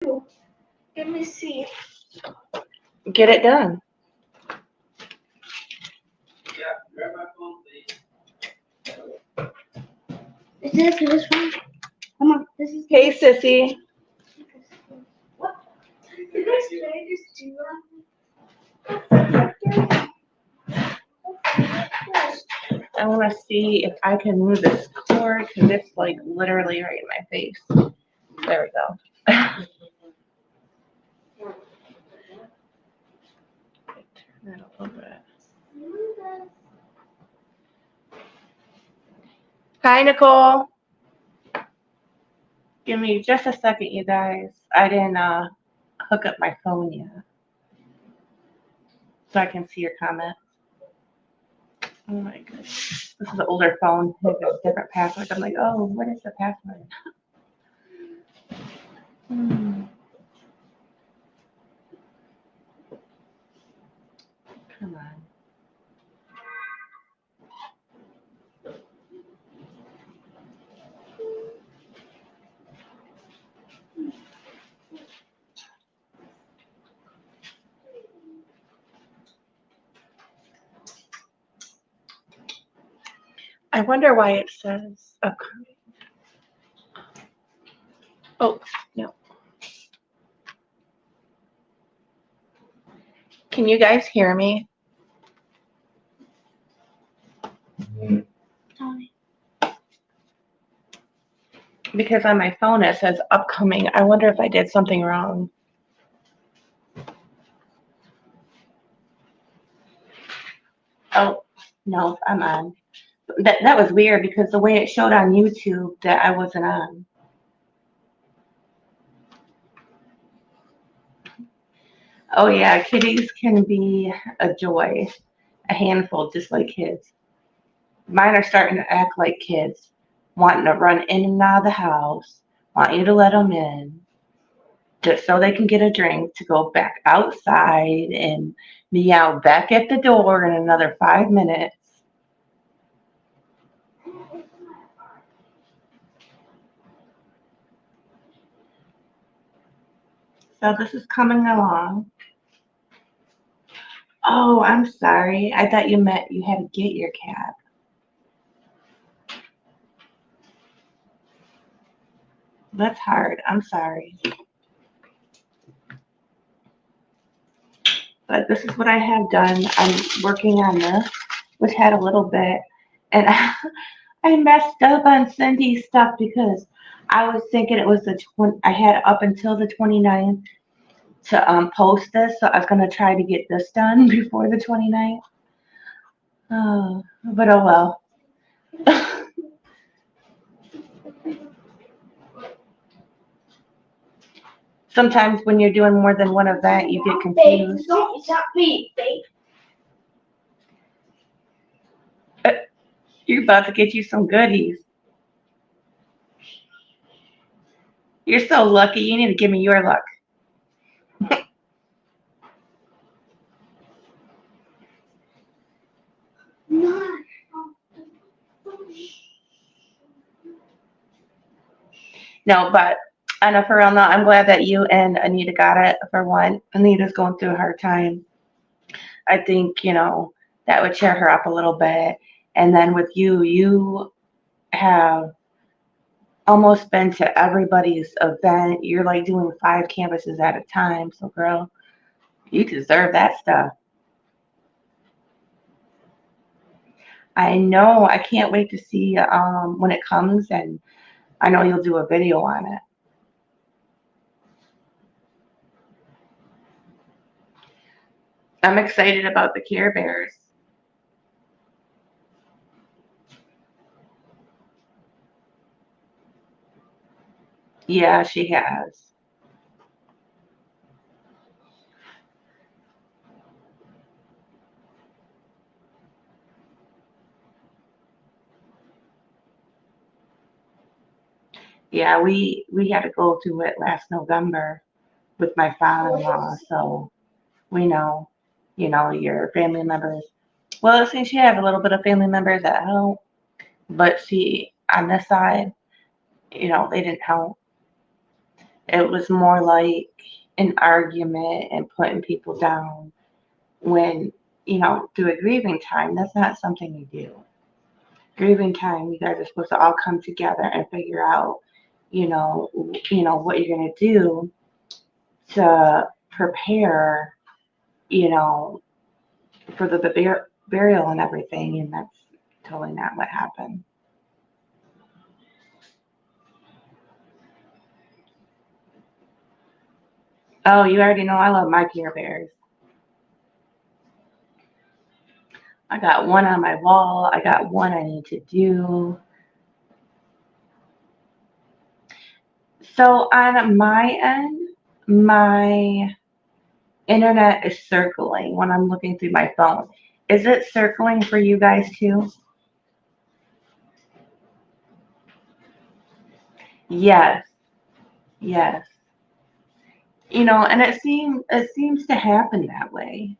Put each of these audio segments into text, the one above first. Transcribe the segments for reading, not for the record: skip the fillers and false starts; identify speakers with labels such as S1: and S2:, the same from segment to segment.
S1: Let me see.
S2: Get it done.
S1: Is this one? Come on, this is.
S2: Hey, sissy.
S1: What? Did I spray this too?
S2: I want to see if I can move this cord because it's like literally right in my face. There we go. Turn that a little bit. Hi, Nicole. Give me just a second, you guys. I didn't hook up my phone yet, so I can see your comments. Oh my goodness. This is an older phone. It has a different password. I'm like, oh, what is the password? Come on. I wonder why it says upcoming. Oh, no. Can you guys hear me? Because on my phone it says upcoming. I wonder if I did something wrong. Oh, no, I'm on. That was weird because the way it showed on YouTube that I wasn't on. Oh yeah, kitties can be a joy, a handful, just like kids. Mine are starting to act like kids, wanting to run in and out of the house, want you to let them in, just so they can get a drink to go back outside and meow back at the door in another 5 minutes. So this is coming along. Oh, I'm sorry. I thought you meant you had to get your cat. That's hard. I'm sorry. But this is what I have done. I'm working on this, which had a little bit. And I messed up on Cindy's stuff because I was thinking it was I had up until the 29th to post this. So I was going to try to get this done before the 29th. Oh, but oh well. Sometimes when you're doing more than one event, you get confused.
S1: It's not big, babe.
S2: You're about to get you some goodies. You're so lucky. You need to give me your luck. No, but on a for real note, I'm glad that you and Anita got it for one. Anita's going through a hard time. I think, that would cheer her up a little bit. And then with you, you have almost been to everybody's event. You're like doing 5 campuses at a time. So, girl, you deserve that stuff. I know. I can't wait to see when it comes, and I know you'll do a video on it. I'm excited about the Care Bears. Yeah, she has. Yeah, we had to go to it last November with my father-in-law, so we know, your family members. Well, since you have a little bit of family members that help, but see, on this side, they didn't help. It was more like an argument and putting people down when, through a grieving time. That's not something you do. Grieving time, you guys are supposed to all come together and figure out, what you're gonna do to prepare, you know, for the burial and everything, and that's totally not what happened. Oh, you already know I love my Care Bears. I got one on my wall. I got one I need to do. So on my end, my internet is circling when I'm looking through my phone. Is it circling for you guys too? Yes, yes. And it seems to happen that way.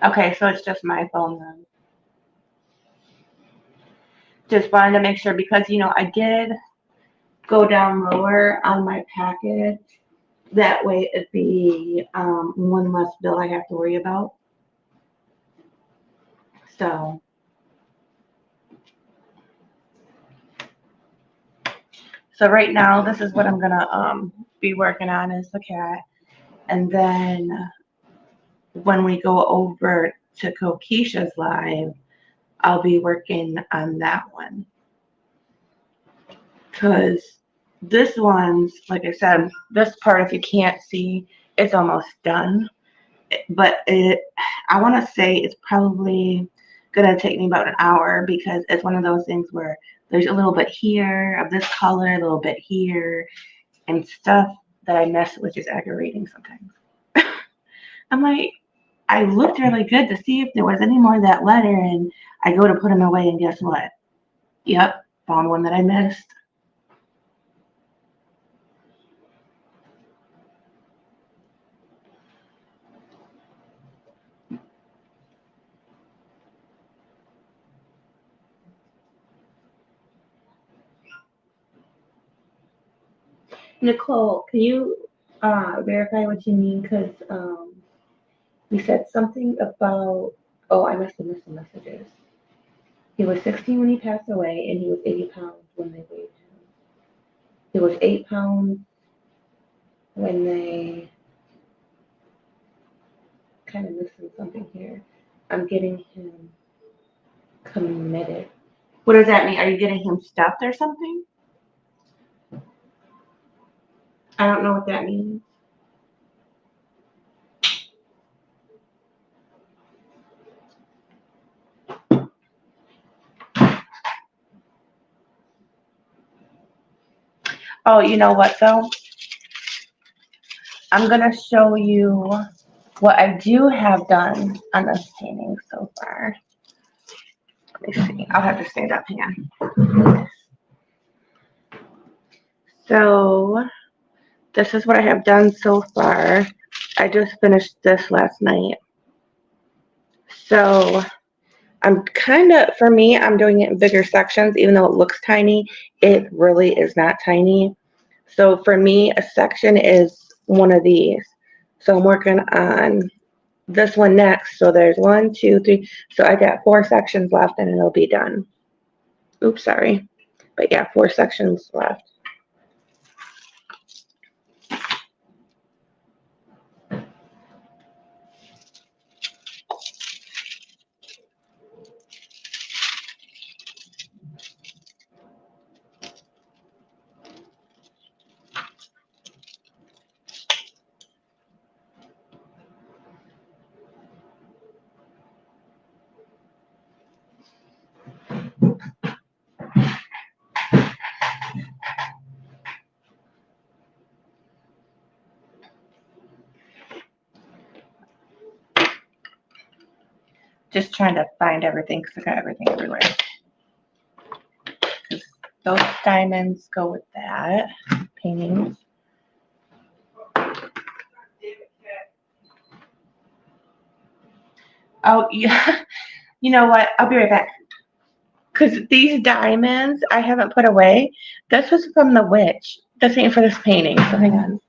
S2: Okay, so it's just my phone then. Just wanted to make sure because I did go down lower on my package. That way it'd be one less bill I have to worry about. So, so right now this is what I'm gonna be working on is the cat, and then when we go over to Kokisha's live, I'll be working on that one because this one's like I said, this part if you can't see, it's almost done. But I want to say it's probably gonna take me about an hour because it's one of those things where there's a little bit here of this color, a little bit here, and stuff that I miss, which is aggravating sometimes. I'm like, I looked really good to see if there was any more of that letter, and I go to put them away, and guess what? Yep, found one that I missed. Nicole, can you verify what you mean? Because you said something about, oh, I must have missed the messages. He was 16 when he passed away, and he was 80 pounds when they weighed him. He was 8 pounds when they kind of missing something here. I'm getting him committed. What does that mean? Are you getting him stuffed or something? I don't know what that means. Oh, you know what though? I'm gonna show you what I do have done on this painting so far. Let me see. I'll have to stand up. Hang on. So this is what I have done so far. I just finished this last night. So for me, I'm doing it in bigger sections, even though it looks tiny, it really is not tiny. So for me, a section is one of these. So I'm working on this one next. So there's 1, 2, 3. So I got 4 sections left and it'll be done. Oops, sorry. But yeah, 4 sections left. Just trying to find everything because I got everything everywhere. 'Cause those diamonds go with that paintings. Oh, yeah. You know what? I'll be right back. Because these diamonds I haven't put away. This was from the witch. This ain't for this painting. So hang on.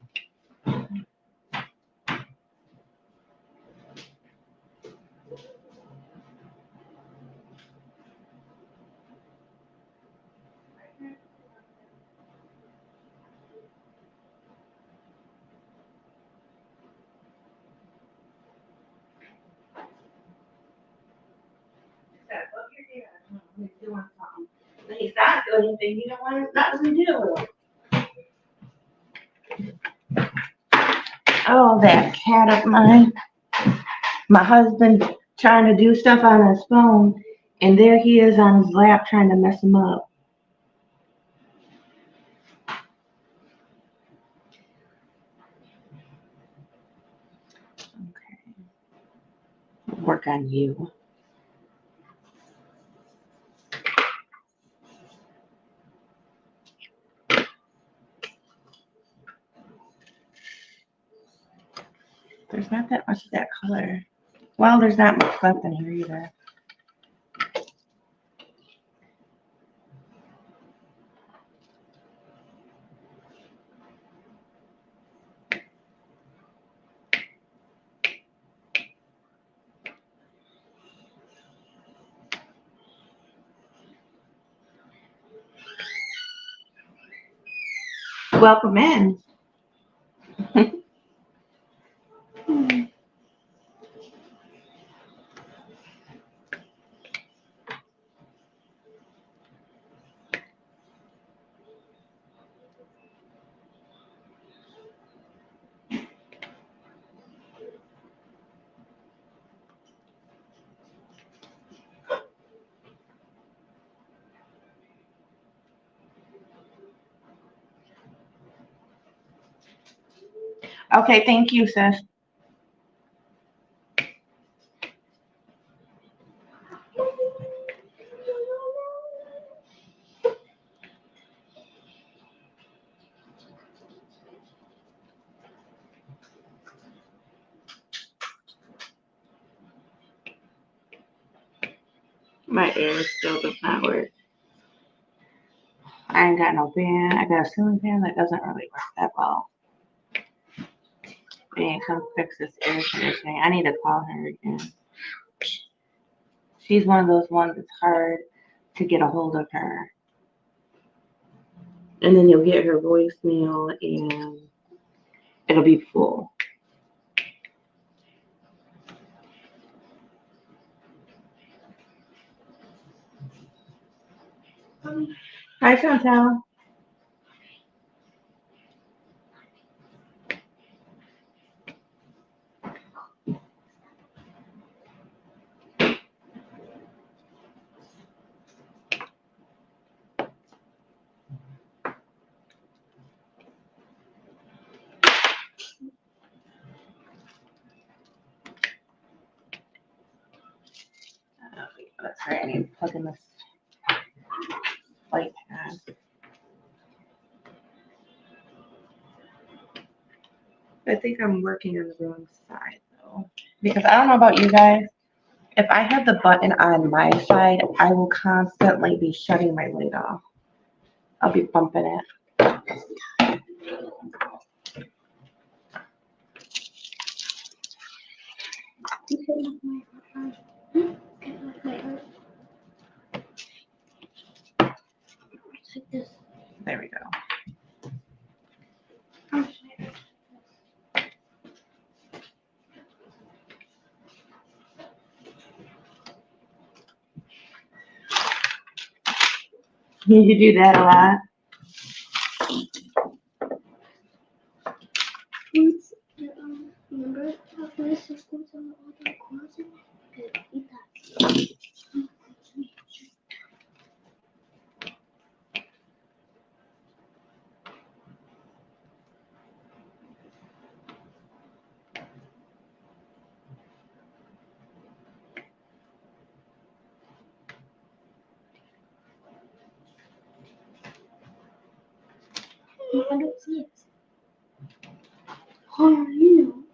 S2: He's doing something. When he's not doing anything, you don't want nothing to do. Oh, that cat of mine. My husband trying to do stuff on his phone, and there he is on his lap trying to mess him up. Okay. Work on you. There's not that much of that color. Well, there's not much left in here either. Welcome in. Okay, thank you, sis. My air still does not work. I ain't got no fan. I got a ceiling fan that doesn't really work that well. Man, come fix this air conditioning. I need to call her again. She's one of those ones that's hard to get a hold of her. And then you'll get her voicemail and it'll be full. Hi, Chantel. That's right. I need to plug in this light pad. I think I'm working on the wrong side though. Because I don't know about you guys. If I have the button on my side, I will constantly be shutting my light off. I'll be bumping it. There we go. You do that a lot.
S1: Remember after the systems on the other closet? Eat that. No, I don't see it. Oh, you know.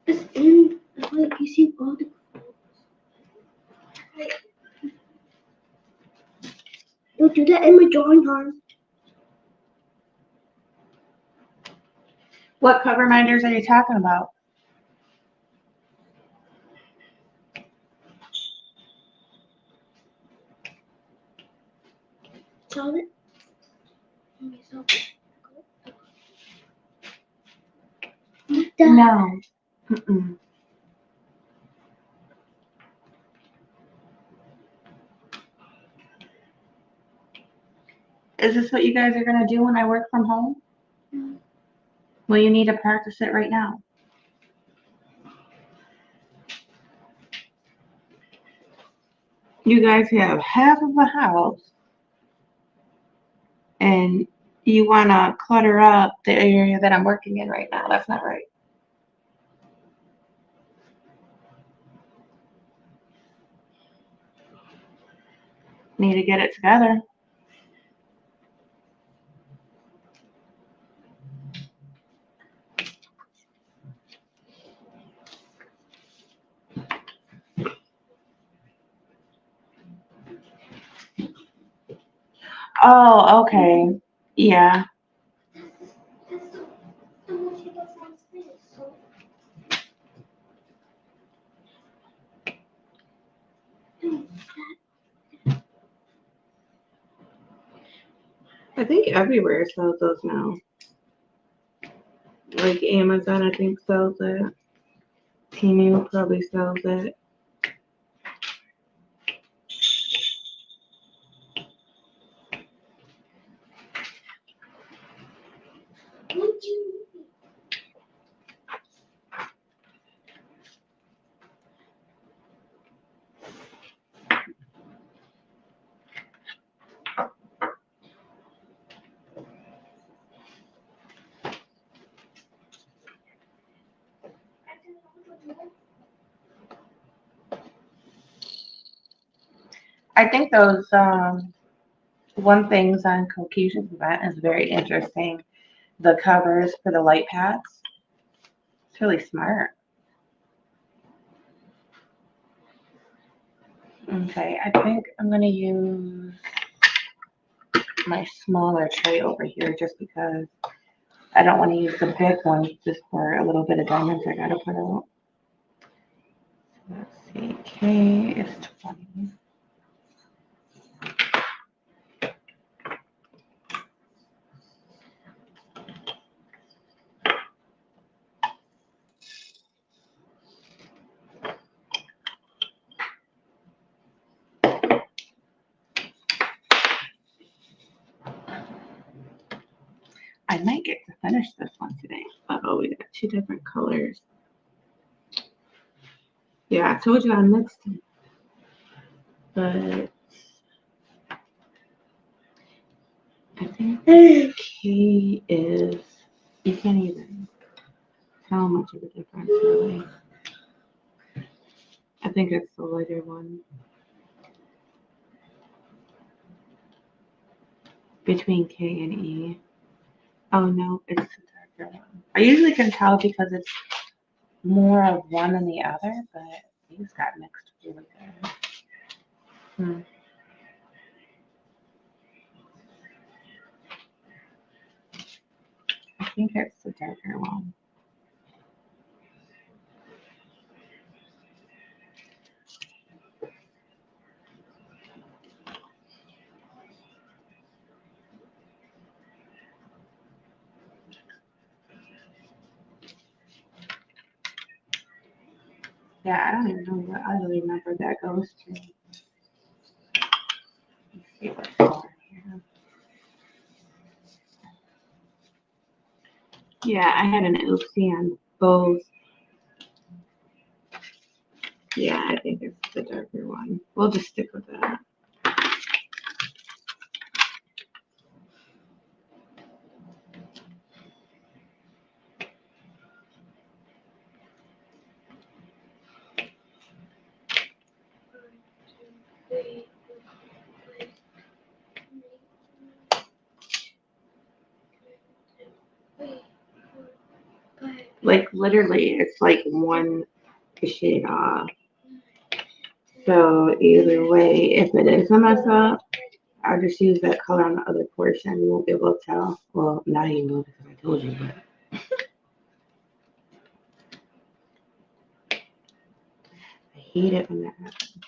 S1: It's in, like, you see all the don't do that in my drawing card.
S2: What cover minders are you talking about?
S1: Solve it.
S2: No. Mm-mm. Is this what you guys are gonna do when I work from home?
S1: No.
S2: Well, you need to practice it right now. You guys have half of the house and you wanna clutter up the area that I'm working in right now. That's not right. Need to get it together. Oh, okay. Yeah.
S1: That's the one she gets on space. So.
S2: I think everywhere sells those now. Like Amazon, I think sells it. Temu probably sells it.
S1: Would you?
S2: I think those one things on Cohesion's event is very interesting. The covers for the light pads. It's really smart. Okay, I think I'm gonna use my smaller tray over here just because I don't want to use the big one just for a little bit of diamonds I gotta put out. Let's see, K is 20. I might get to finish this one today. Uh-oh, we got two different colors. Yeah, I told you I mixed them. But I think K is, you can't even tell much of a difference really. I think it's the lighter one. Between K and E. Oh no, it's the darker one. I usually can tell because it's more of one than the other, but these got mixed really good. Hmm. I think it's the darker one. Yeah, I don't even know what other number that goes to. Let's see what's going here. Yeah, I had an oopsie on both. Yeah, I think it's the darker one. We'll just stick with that. Like literally, it's like one shade off. So either way, if it is a mess up, I'll just use that color on the other portion. You won't be able to tell. Well, now you will because I told you, but I hate it when that happens.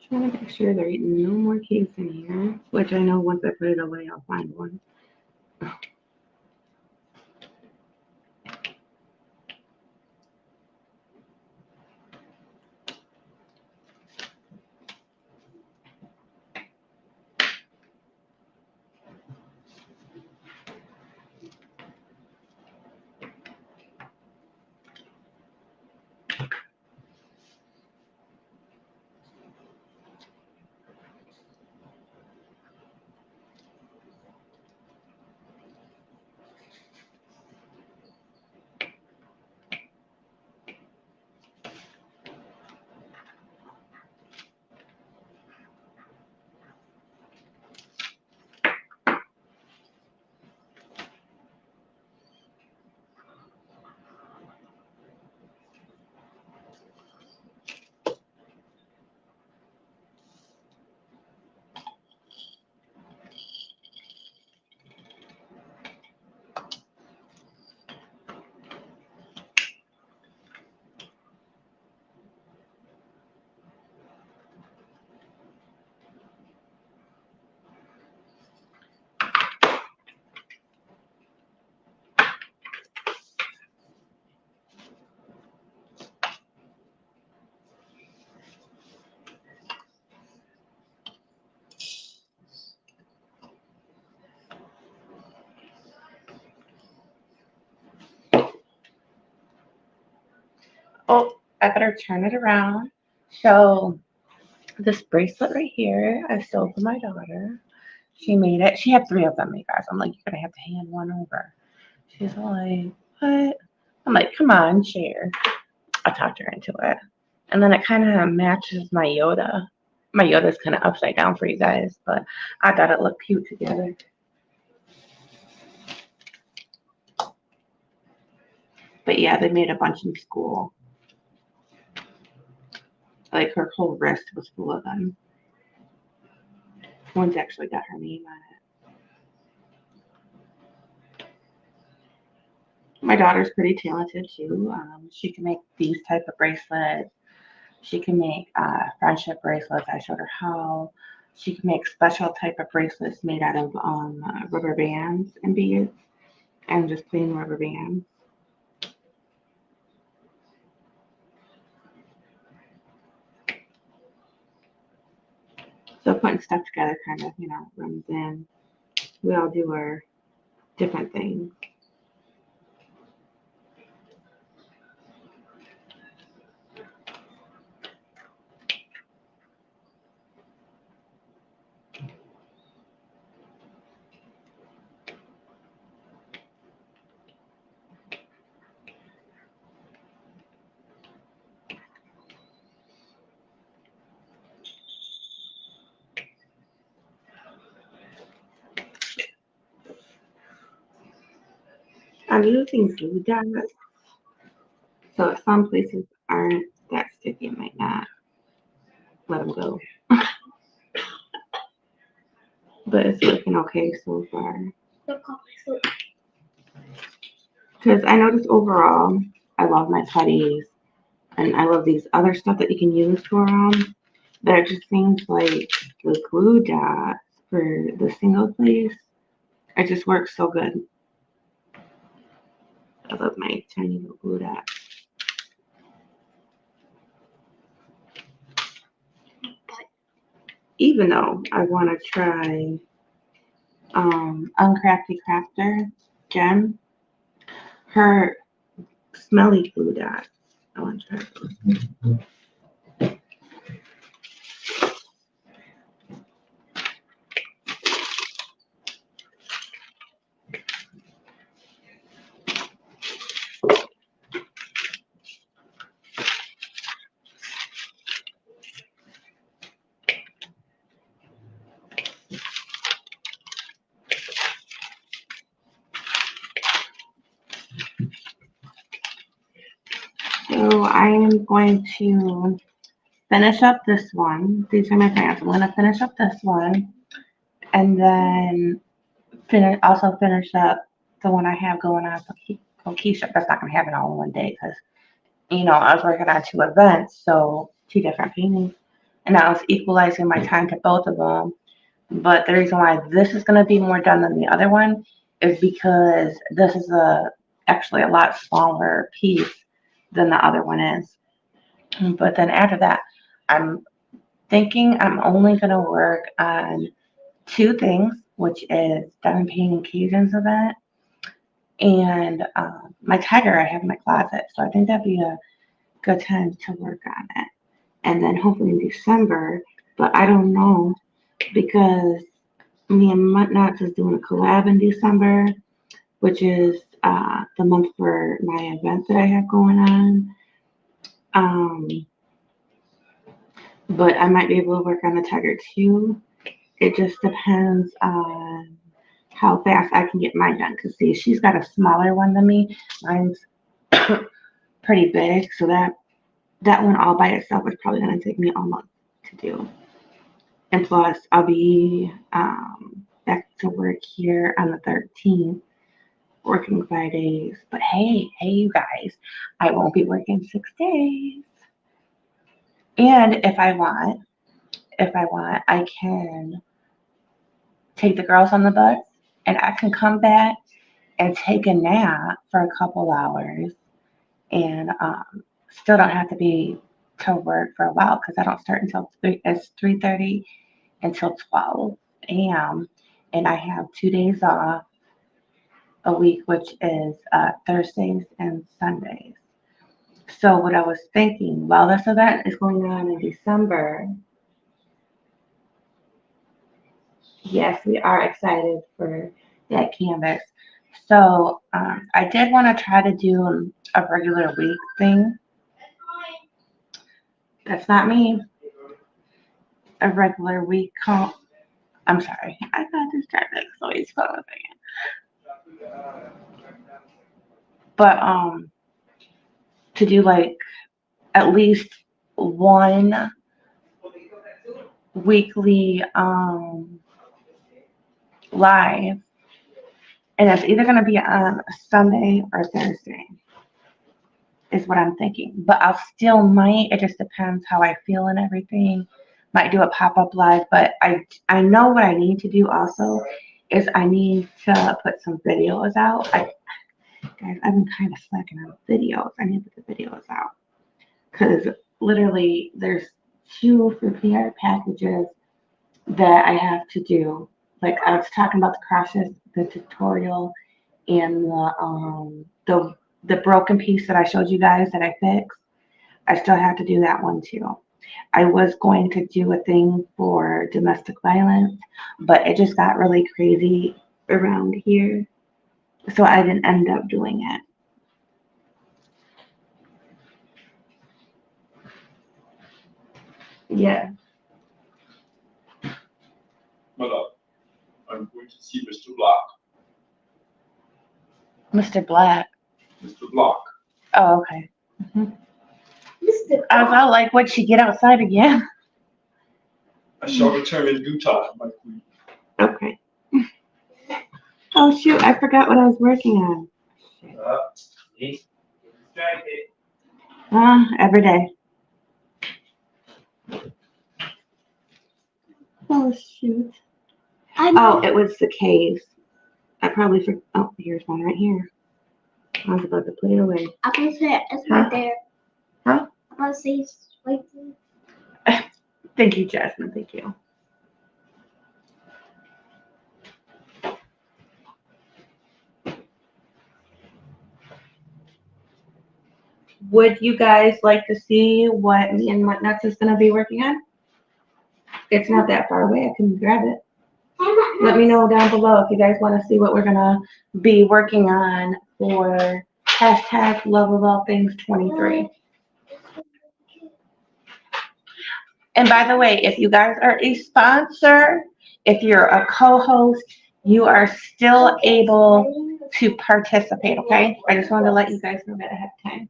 S2: Trying to make sure there ain't no more cakes in here, which I know once I put it away, I'll find one. Oh, I better turn it around. So this bracelet right here, I stole from my daughter. She made it. She had three of them, you guys. I'm like, you're gonna have to hand one over. She's like, what? I'm like, come on, share. I talked her into it. And then it kind of matches my Yoda. My Yoda's kind of upside down for you guys, but I thought it looked cute together. But yeah, they made a bunch in school. Like her whole wrist was full of them. One's actually got her name on it. My daughter's pretty talented too. She can make these type of bracelets. She can make friendship bracelets. I showed her how. She can make special type of bracelets made out of rubber bands and beads and just plain rubber bands. So putting stuff together kind of, runs in. We all do our different things. I'm using glue dots, so if some places aren't that sticky, I might not let them go. But it's looking okay so far. Because I noticed overall, I love my putties, and I love these other stuff that you can use for them. But it just seems like the glue dots for the single place, it just works so good. I love my tiny little glue dots. Even though I want to try Uncrafty Crafter Jen, her smelly glue dots. I want to try those. So I am going to finish up this one. These are my plans. I'm going to finish up this one and then also finish up the one I have going on for Keisha. That's not going to happen all in one day because, I was working on 2 events, so 2 different paintings. And I was equalizing my time to both of them. But the reason why this is going to be more done than the other one is because this is actually a lot smaller piece than the other one is. But then after that, I'm thinking I'm only going to work on 2 things, which is Done Painting Cajun's event and my tiger I have in my closet. So I think that'd be a good time to work on it. And then hopefully in December, but I don't know because me and Muttnuts is doing a collab in December, which is the month for my event that I have going on. But I might be able to work on the tiger too. It just depends on how fast I can get mine done. Because see, she's got a smaller one than me. Mine's pretty big, so that one all by itself is probably going to take me all month to do. And plus, I'll be back to work here on the 13th, working 5 days. But hey, you guys, I won't be working 6 days. And if I want, I can take the girls on the bus and I can come back and take a nap for a couple hours and still don't have to be to work for a while because I don't start until 3:30 until 12 a.m. and I have 2 days off a week, which is Thursdays and Sundays. So what I was thinking, while this event is going on in December, yes, we are excited for that canvas. So I did want to try to do a regular week thing. That's not me. A regular week comp. I'm sorry. I got distracted. So he's calling again. But to do like at least one weekly live And it's either gonna be on Sunday or Thursday, is what I'm thinking. But I'll still might, it just depends how I feel and everything. Might do a pop-up live, but I know what I need to do also is I need to put some videos out. Guys, I've been kind of slacking on videos. I need to put the videos out. Because literally there's 2 for PR packages that I have to do. Like I was talking about the crosses, the tutorial, and the broken piece that I showed you guys that I fixed. I still have to do that one too. I was going to do a thing for domestic violence, but it just got really crazy around here, so I didn't end up doing it. Yeah,
S3: Madam, I'm going to see Mr. Black.
S2: Mr. Black.
S3: Mr. Black.
S2: Oh, okay.
S1: Mr.
S2: I was all like, what'd she get outside again?
S3: I shall return in due time, my queen.
S2: Okay. Oh shoot, I forgot what I was working on.
S3: He's distracted.
S2: Every day. Oh shoot. Oh, it was the caves. I probably forgot. Oh, here's one right here. I was about to put it away.
S1: I can say it's
S2: Huh?
S1: right there.
S2: Huh?
S1: I'm gonna say it's right there.
S2: Thank you, Jasmine. Thank you. Would you guys like to see what me and What Nuts is going to be working on? It's not that far away. I can grab it. Let me know down below if you guys want to see what we're going to be working on for hashtag Love of All Things 23. And by the way, if you guys are a sponsor, if you're a co-host, you are still able to participate, okay? I just wanted to let you guys know that ahead of time.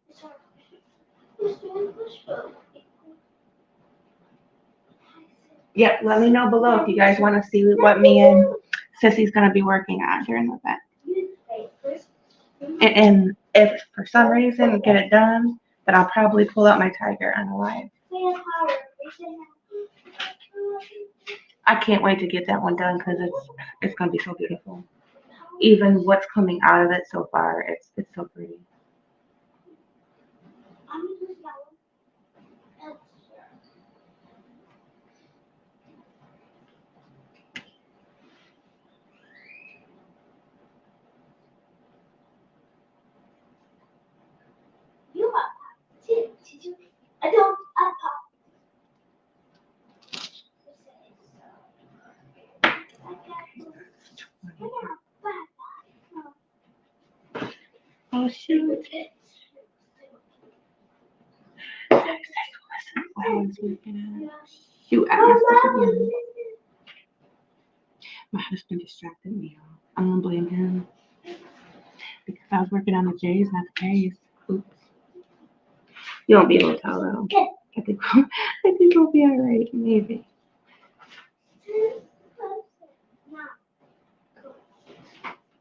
S2: Yep, let me know below if you guys want to see what me and Sissy's going to be working on during the event. And if for some reason get it done, then I'll probably pull out my tiger on a live. I can't wait to get that one done because it's going to be so beautiful. Even what's coming out of it so far, it's so pretty.
S1: I don't.
S2: Oh shoot. What I was looking at. Shoot, I messed up again. My husband distracted me. I'm gonna blame him because I was working on the J's, not the K's. Oops. You won't be able to tell though. I think we'll be all right, maybe.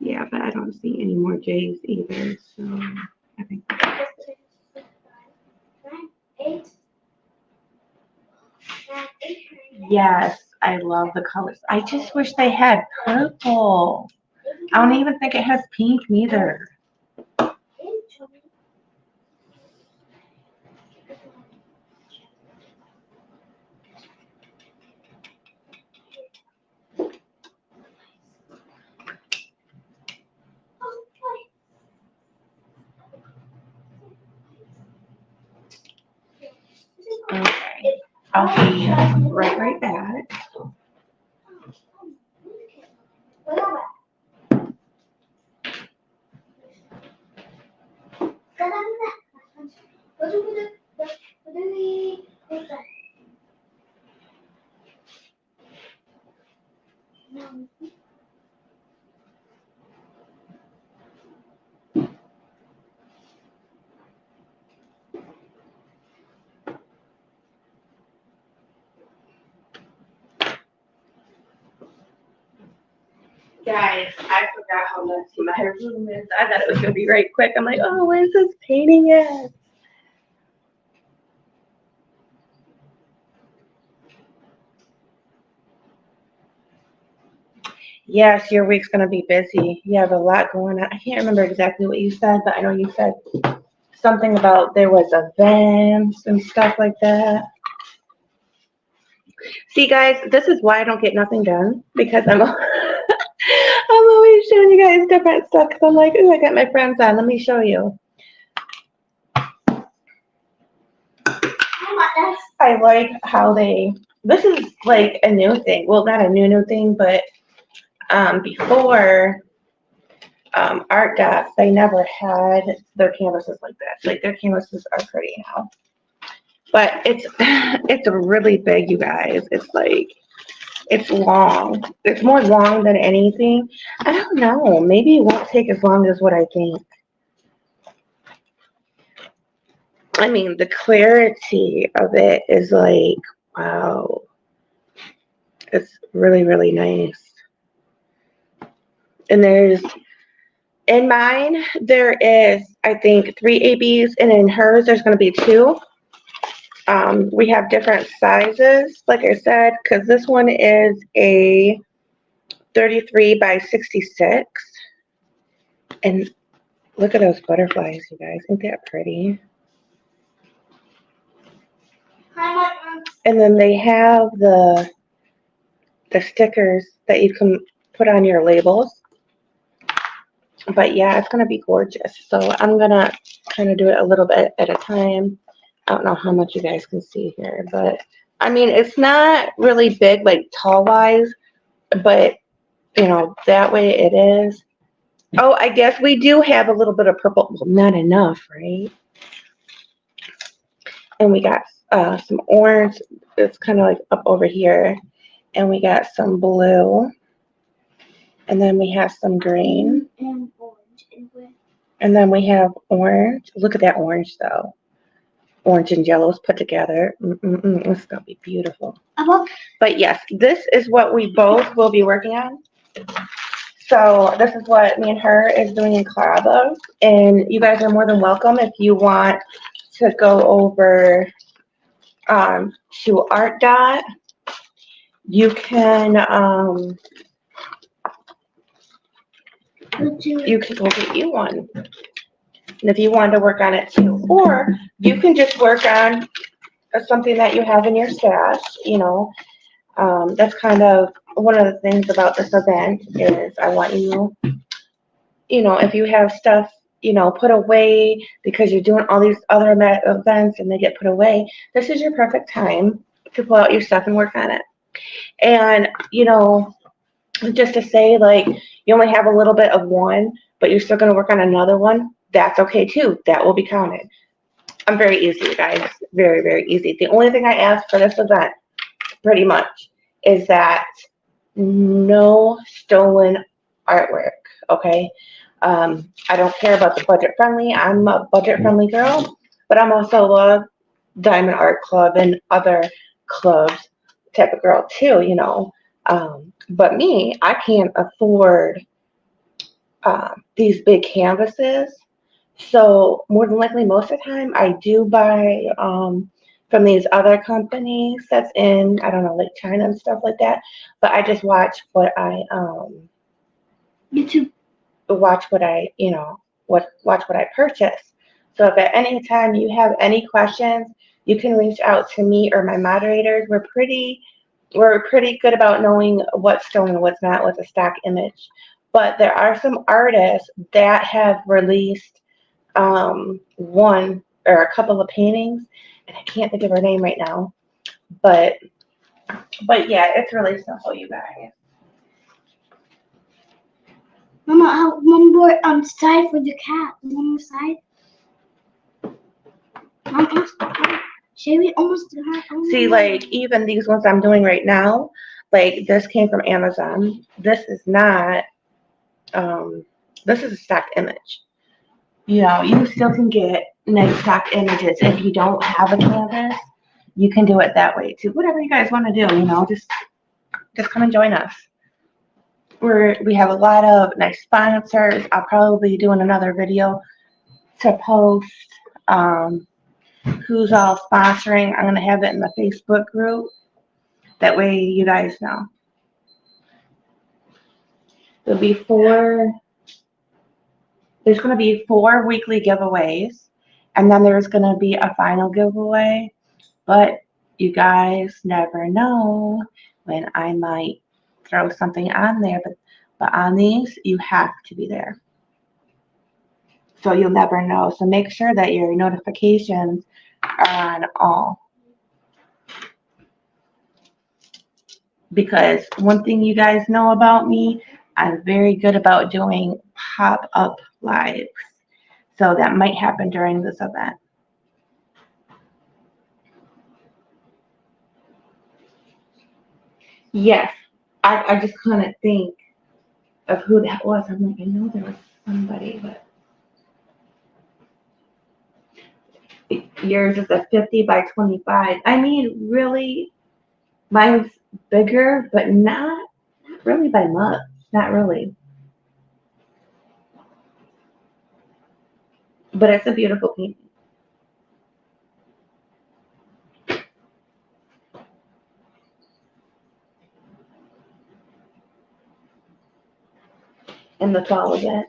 S2: Yeah, but I don't see any more J's either, so I think. Yes, I love the colors. I just wish they had purple. I don't even think it has pink neither. Okay, I'll be right back. Guys, I forgot how messy my room is. I thought it was gonna be right quick. I'm like, oh, where's this painting at? Yes, your week's gonna be busy. You have a lot going on. I can't remember exactly what you said, but I know you said something about there was events and stuff like that. See, guys, this is why I don't get nothing done, because I'm I'm always showing you guys different stuff. Cause I'm like, ooh, I got my friends on. Let me show you. I like how this is like a new thing. Well, not a new thing, but before Art Dots, they never had their canvases like that. Like their canvases are pretty now. But it's really big, you guys. It's like, it's long. It's more long than anything. I don't know. Maybe it won't take as long as what I think. I mean, the clarity of it is like, wow. It's really, really nice. And in mine, there is, I think, 3 ABs, and in hers, there's going to be 2. We have different sizes, like I said, because this one is a 33 by 66. And look at those butterflies, you guys. Ain't that pretty? And then they have the stickers that you can put on your labels. But yeah, it's going to be gorgeous. So I'm going to kind of do it a little bit at a time. I don't know how much you guys can see here, but I mean, it's not really big, like tall wise, but you know, that way it is. Oh, I guess we do have a little bit of purple. Well, not enough, right? And we got some orange. It's kind of like up over here. And we got some blue. And then we have some green.
S1: And orange.
S2: And then we have orange. Look at that orange, though. Orange and yellows put together. It's going to be beautiful. But yes, this is what we both will be working on. So this is what me and her is doing in collab. And you guys are more than welcome if you want to go over to Art Dot. You can go get you one. And if you want to work on it too, or you can just work on something that you have in your stash, you know. That's kind of one of the things about this event is I want you, you know, if you have stuff, you know, put away because you're doing all these other events and they get put away, this is your perfect time to pull out your stuff and work on it. And, you know, just to say, like, you only have a little bit of one, but you're still going to work on another one, that's okay too. That will be counted. I'm very easy, you guys. Very, very easy. The only thing I ask for this event, pretty much, is that no stolen artwork, okay? I don't care about the budget friendly. I'm a budget friendly girl, but I'm also a Diamond Art Club and other clubs type of girl too, you know. But me, I can't afford these big canvases. So more than likely, most of the time, I do buy from these other companies that's in, I don't know, like China and stuff like that. But I just watch what I
S1: YouTube.
S2: Watch what I, you know, watch what I purchase. So if at any time you have any questions, you can reach out to me or my moderators. We're pretty good about knowing what's stolen and what's not with a stock image. But there are some artists that have released one or a couple of paintings, and I can't think of her name right now. But yeah, it's really simple, you guys.
S1: Mama, I have one more side for the cat. One more side. Should we almost do that?
S2: See, like, even these ones I'm doing right now, like, this came from Amazon. This is not, this is a stock image. You know, you still can get nice stock images. If you don't have a canvas, you can do it that way too. Whatever you guys want to do, you know, just come and join us. we have a lot of nice sponsors. I'll probably be doing another video to post who's all sponsoring. I'm gonna have it in the Facebook group. That way you guys know. There'll be there's gonna be 4 weekly giveaways, and then there's gonna be a final giveaway. But you guys never know when I might throw something on there. But on these, you have to be there. So you'll never know. So make sure that your notifications are on all. Because one thing you guys know about me, I'm very good about doing pop-up lives. So that might happen during this event. Yes, I just couldn't think of who that was. I'm like, I know there was somebody, but yours is a 50 by 25. I mean, really, mine's bigger, but not really by much. Not really. But it's a beautiful painting. In the fall event.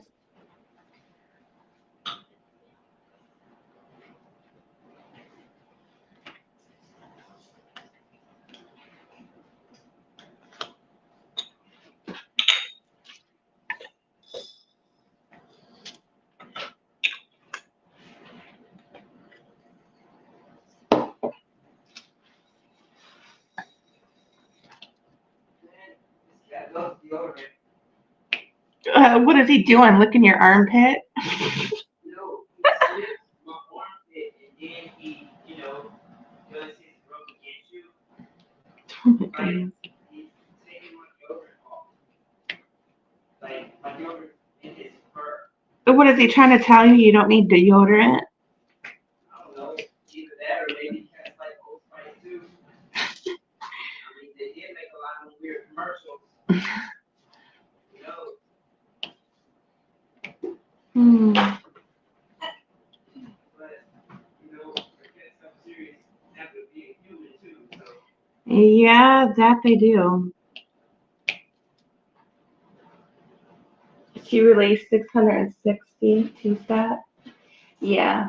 S2: What is he doing? Licking your armpit?
S4: No, he slips my armpit and then he, does his rub against you.
S2: Oh my goodness.
S4: He's taking my deodorant off. Like, my deodorant in his fur.
S2: What is he trying to tell you? You don't need deodorant?
S4: I don't know, either that or maybe he has like Old Spice too. I mean, they did make a lot of weird commercials.
S2: Hmm.
S4: But, because some series have to be a human too, so.
S2: Yeah, that they do. She released 660 two-step. Yeah.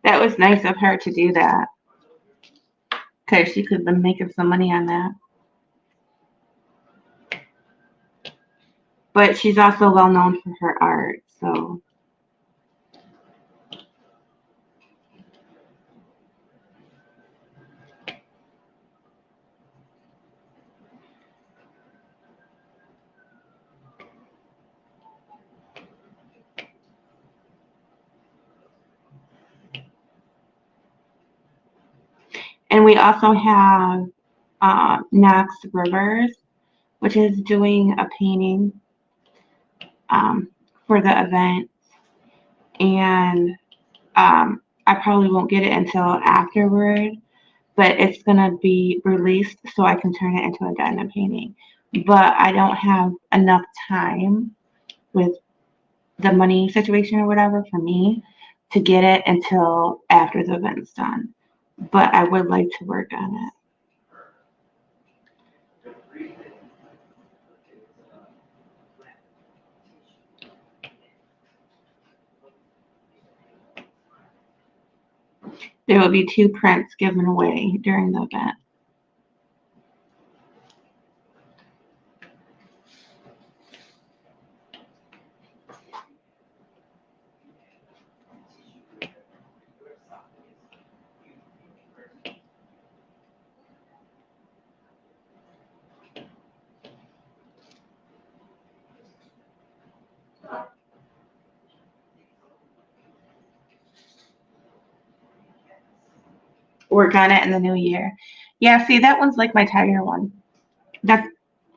S2: That was nice of her to do that. Because she could have been making some money on that. But she's also well known for her art, so. And we also have Knox Rivers, which is doing a painting for the event. And I probably won't get it until afterward, but it's going to be released so I can turn it into a diamond painting. But I don't have enough time with the money situation or whatever for me to get it until after the event's done. But I would like to work on it. There will be 2 prints given away during the event. Work on it in the new year. Yeah, see, that one's like my tire one. That's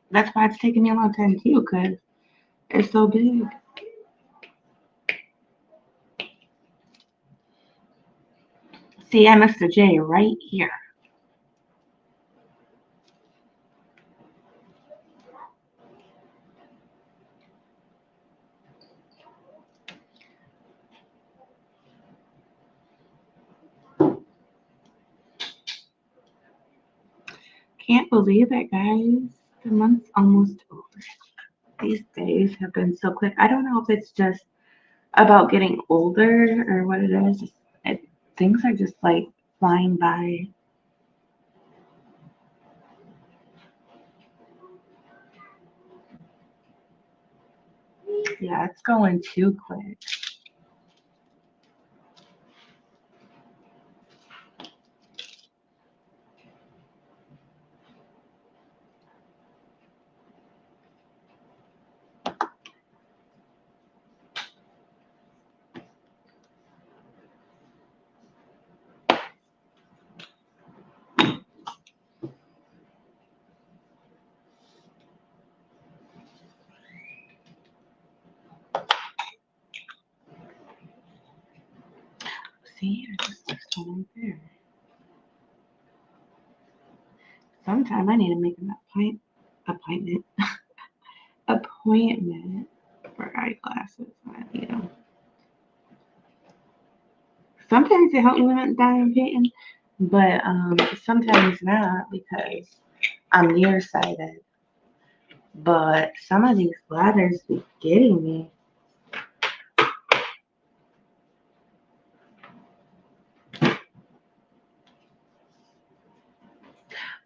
S2: why it's taking me a long time too, because it's so big. See, I missed a J right here. Can't believe it, guys. The month's almost over. These days have been so quick. I don't know if it's just about getting older or what it is. Things are just like flying by. Yeah, it's going too quick. See, I just left one right there. Sometime I need to make an appointment for eyeglasses. I need them. Sometimes they help me with diamond painting, but sometimes not because I'm nearsighted. But some of these bladders be getting me.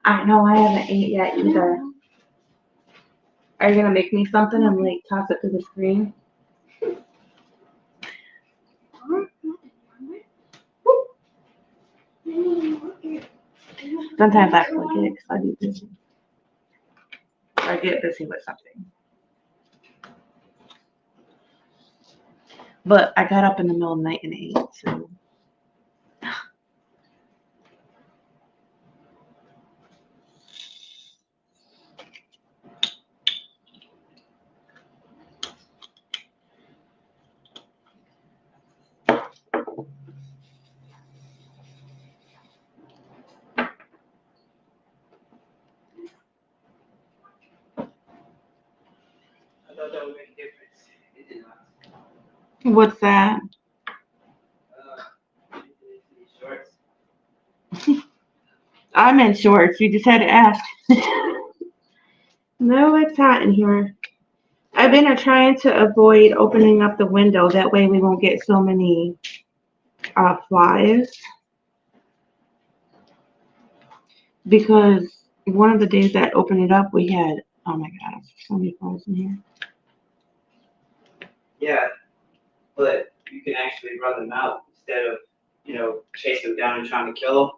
S2: I know I haven't ate yet either. Are you gonna make me something and like toss it to the screen? Sometimes I forget because I be busy. I get busy with something. But I got up in the middle of the night and ate, so.
S4: I thought that would make a difference. It did not.
S2: What's that?
S4: These shorts.
S2: I'm in shorts. You just had to ask. No, it's hot in here. I've been trying to avoid opening up the window. That way we won't get so many flies. Because one of the days that I opened it up, we had, oh my God, so many flies in here.
S4: Yeah, but you can actually run them out instead of, chasing them down and trying to kill them.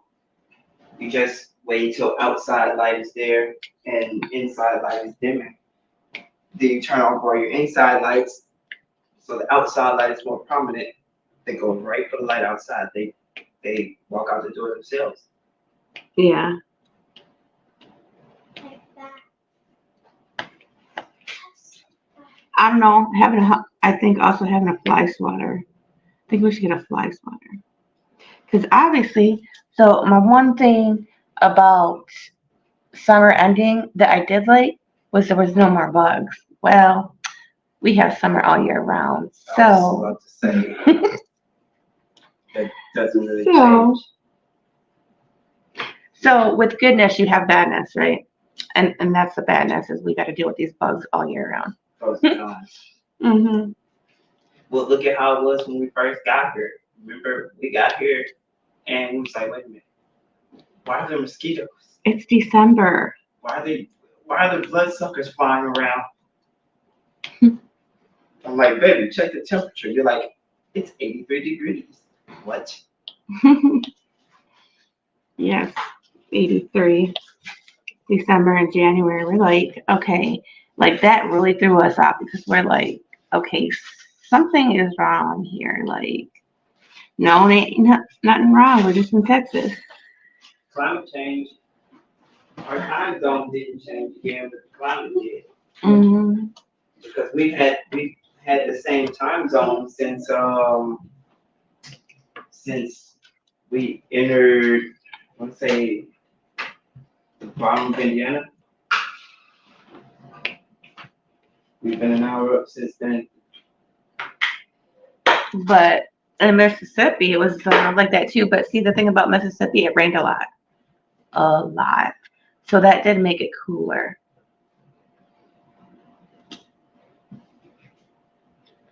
S4: You just wait till outside light is there and inside light is dimming. Then you turn off all your inside lights, so the outside light is more prominent. They go right for the light outside. They walk out the door themselves.
S2: Yeah. I don't know, I think also having a fly swatter. I think we should get a fly swatter. Because obviously, so my one thing about summer ending that I did like was there was no more bugs. Well, we have summer all year round.
S4: I was
S2: So,
S4: about to say, that doesn't really
S2: So-
S4: change.
S2: so with goodness, you have badness, right? And that's the badness is we got to deal with these bugs all year round.
S4: Pros and cons.
S2: Mm-hmm.
S4: Well, look at how it was when we first got here. Remember, we got here and we was like, wait a minute, why are there mosquitoes?
S2: It's December.
S4: Why are the bloodsuckers flying around? I'm like, baby, check the temperature. You're like, it's 83 degrees. What?
S2: Yes, 83. December and January, we're like, okay, like that really threw us off because we're like, okay, something is wrong here. Like, no, nothing wrong. We're just in Texas.
S4: Climate change. Our time zone didn't change again, but the climate did.
S2: Mm-hmm.
S4: Because we've had the same time zone since we entered, let's say, the bottom of Indiana. We've been an hour up since then.
S2: But in Mississippi, it was like that too. But see, the thing about Mississippi, it rained a lot. A lot. So that did make it cooler.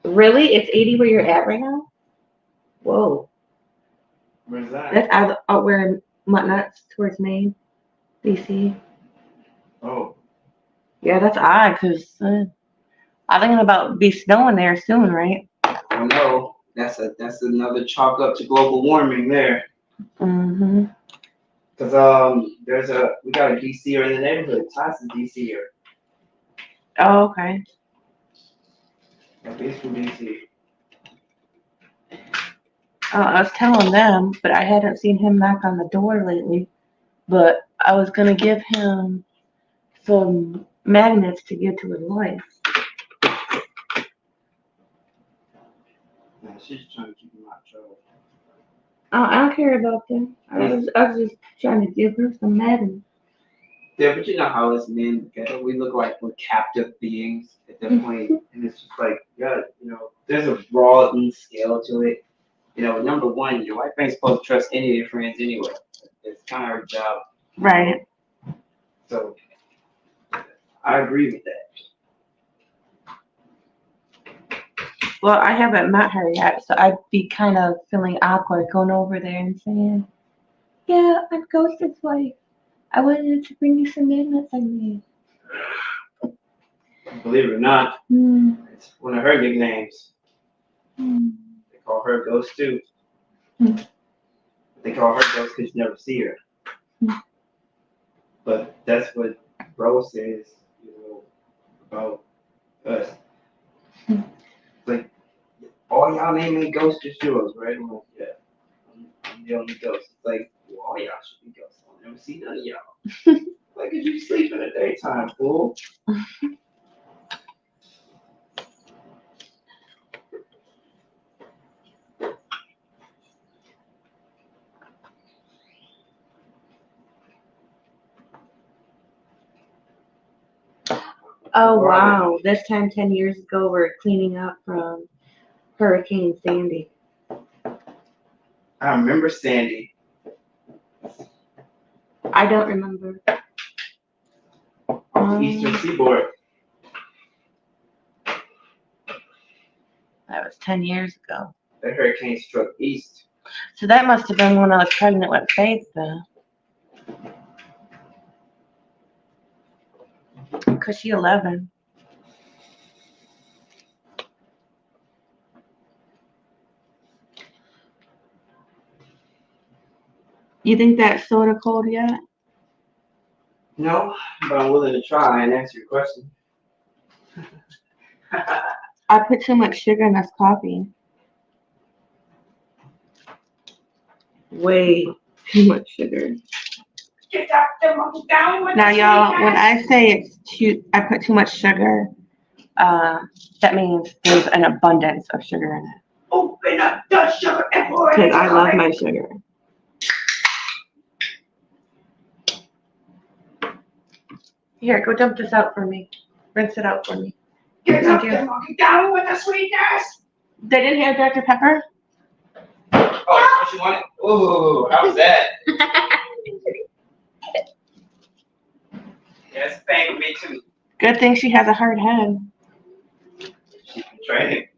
S2: Really? It's 80 where you're at right now? Whoa.
S4: Where's that?
S2: That's out where Nuts towards Maine, DC.
S4: Oh,
S2: Yeah, that's odd because I'm thinking about be snowing there soon, right?
S4: I know. That's another chalk up to global warming there.
S2: Mm-hmm.
S4: Cause we got a DCer in the neighborhood. Todd's a DCer.
S2: Oh, okay.
S4: A peaceful DC.
S2: I was telling them, but I hadn't seen him knock on the door lately. But I was gonna give him some magnets to give to his wife.
S4: Yeah, she's trying to keep him out of trouble.
S2: Oh, I don't care about them. I was just trying to give her some magnets.
S4: Yeah, but you know how us men together, we look like we're captive beings at that point, and it's just like, yeah, there's a broadened scale to it. Number one, your wife ain't supposed to trust any of your friends anyway. It's kind of her job.
S2: Right.
S4: So, I agree with that.
S2: Well, I haven't met her yet, so I'd be kind of feeling awkward going over there and saying, "Yeah, I'm Ghost's wife. I wanted to bring you some magnets I made."
S4: Believe it or not, it's one of her nicknames. They call her Ghost too.
S2: Hmm.
S4: They call her Ghost because you never see her. But that's what Bro says, about us. It's like, all y'all name me Ghost just yours, right? I'm like, yeah, I'm the only ghost. It's like, well, all y'all should be ghosts. I'll never see none of y'all. Like, cause you sleep in the daytime, fool.
S2: Oh, wow. This time 10 years ago, we're cleaning up from Hurricane Sandy.
S4: I remember Sandy.
S2: I don't remember.
S4: Off the Eastern Seaboard.
S2: That was 10 years ago.
S4: The hurricane struck east.
S2: So that must have been when I was pregnant with Faith, then. Because she's 11. You think that's soda cold yet?
S4: No, but I'm willing to try and answer your question.
S2: I put too much sugar in this coffee. Way too much sugar.
S4: Get that monkey down with
S2: Now, y'all, when I say I put too much sugar, that means there's an abundance of sugar in it.
S4: Open up the sugar and pour it.
S2: Because I love my sugar. Here, go dump this out for me. Rinse it out for me.
S4: Get
S2: Thank
S4: up
S2: you.
S4: the monkey down with the sweetness.
S2: They didn't have Dr. Pepper?
S4: Oh, what you want? Ooh, how was that? Yes, thank me too.
S2: Good thing she has a hard head.
S4: She can train.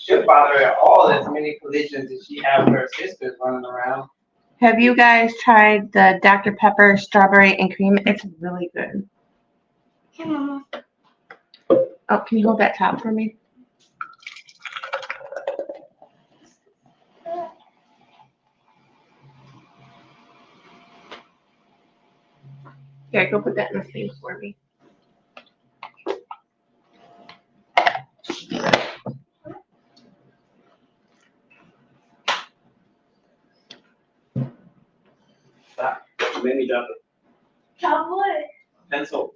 S4: Should bother her at all as many collisions as she have with her sisters running around.
S2: Have you guys tried the Dr. Pepper strawberry and cream? It's really good.
S1: Hey, Mama.
S2: Oh, can you hold that top for me? Here, go put that in the sink for me.
S4: Stop. You made me dump it.
S1: Chocolate.
S4: Pencil.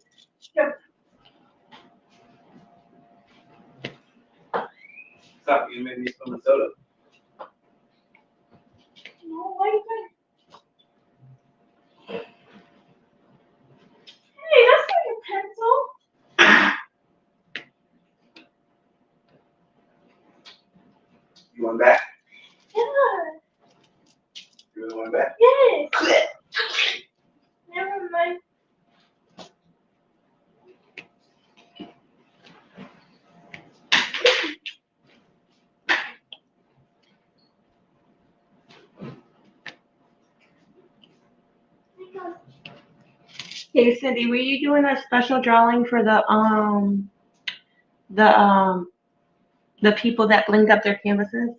S4: Stop, you made me spill the soda.
S1: No, why you Hey, that's not your pencil.
S4: You want back?
S1: Yeah.
S4: You really want back?
S1: Yes. Never mind.
S2: Hey Cindy, were you doing a special drawing for the people that blinged up their canvases?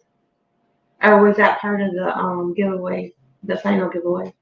S2: Or was that part of the giveaway, the final giveaway?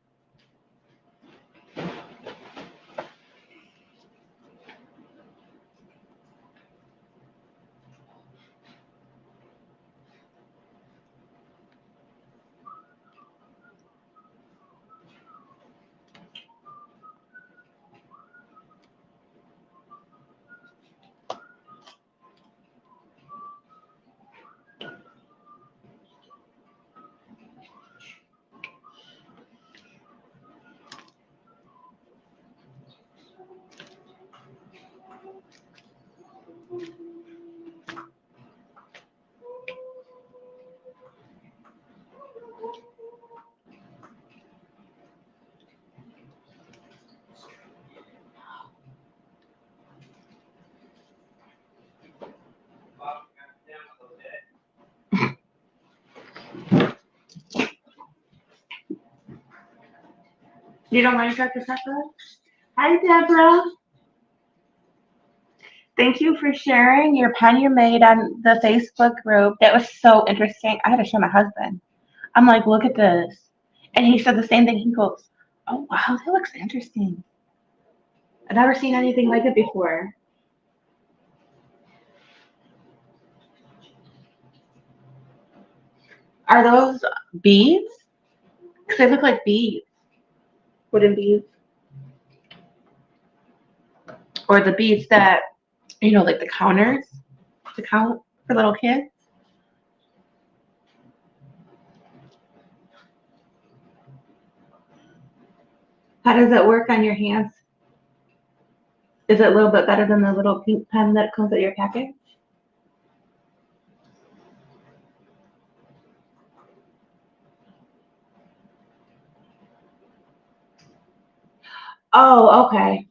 S2: You don't mind Dr. Pepper? Hi Deborah. Thank you for sharing your pen you made on the Facebook group. That was so interesting. I had to show my husband. I'm like, look at this. And he said the same thing. He goes, oh wow, that looks interesting. I've never seen anything like it before. Are those beads? Because they look like beads. Wooden beads. Or the beads that, like the counters to count for little kids. How does it work on your hands? Is it a little bit better than the little pink pen that comes with your package? Oh, okay.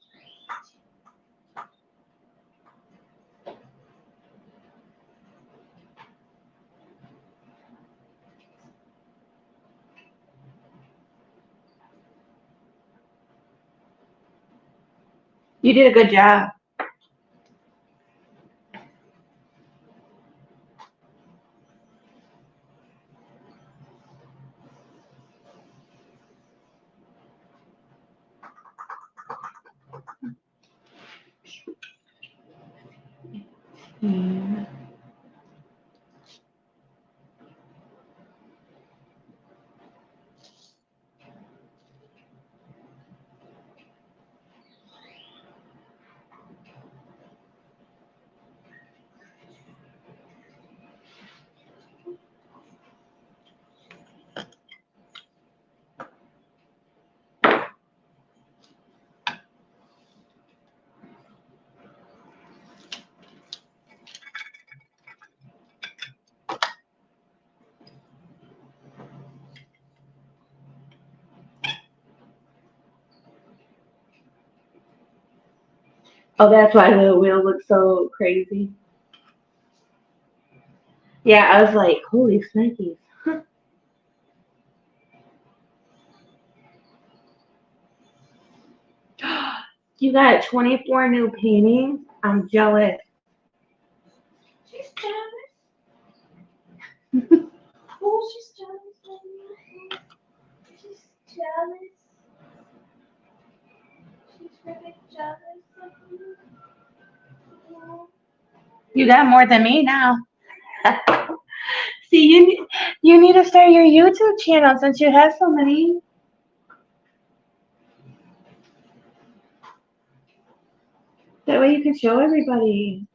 S2: You did a good job. Hmm. Oh, that's why the wheel looks so crazy. Yeah, I was like, holy snikes. You got 24 new paintings? I'm jealous.
S1: She's jealous. Oh, she's jealous of me. She's jealous. She's really jealous of me. Yeah.
S2: You got more than me now. See, you need to start your YouTube channel since you have so many. That way you can show everybody.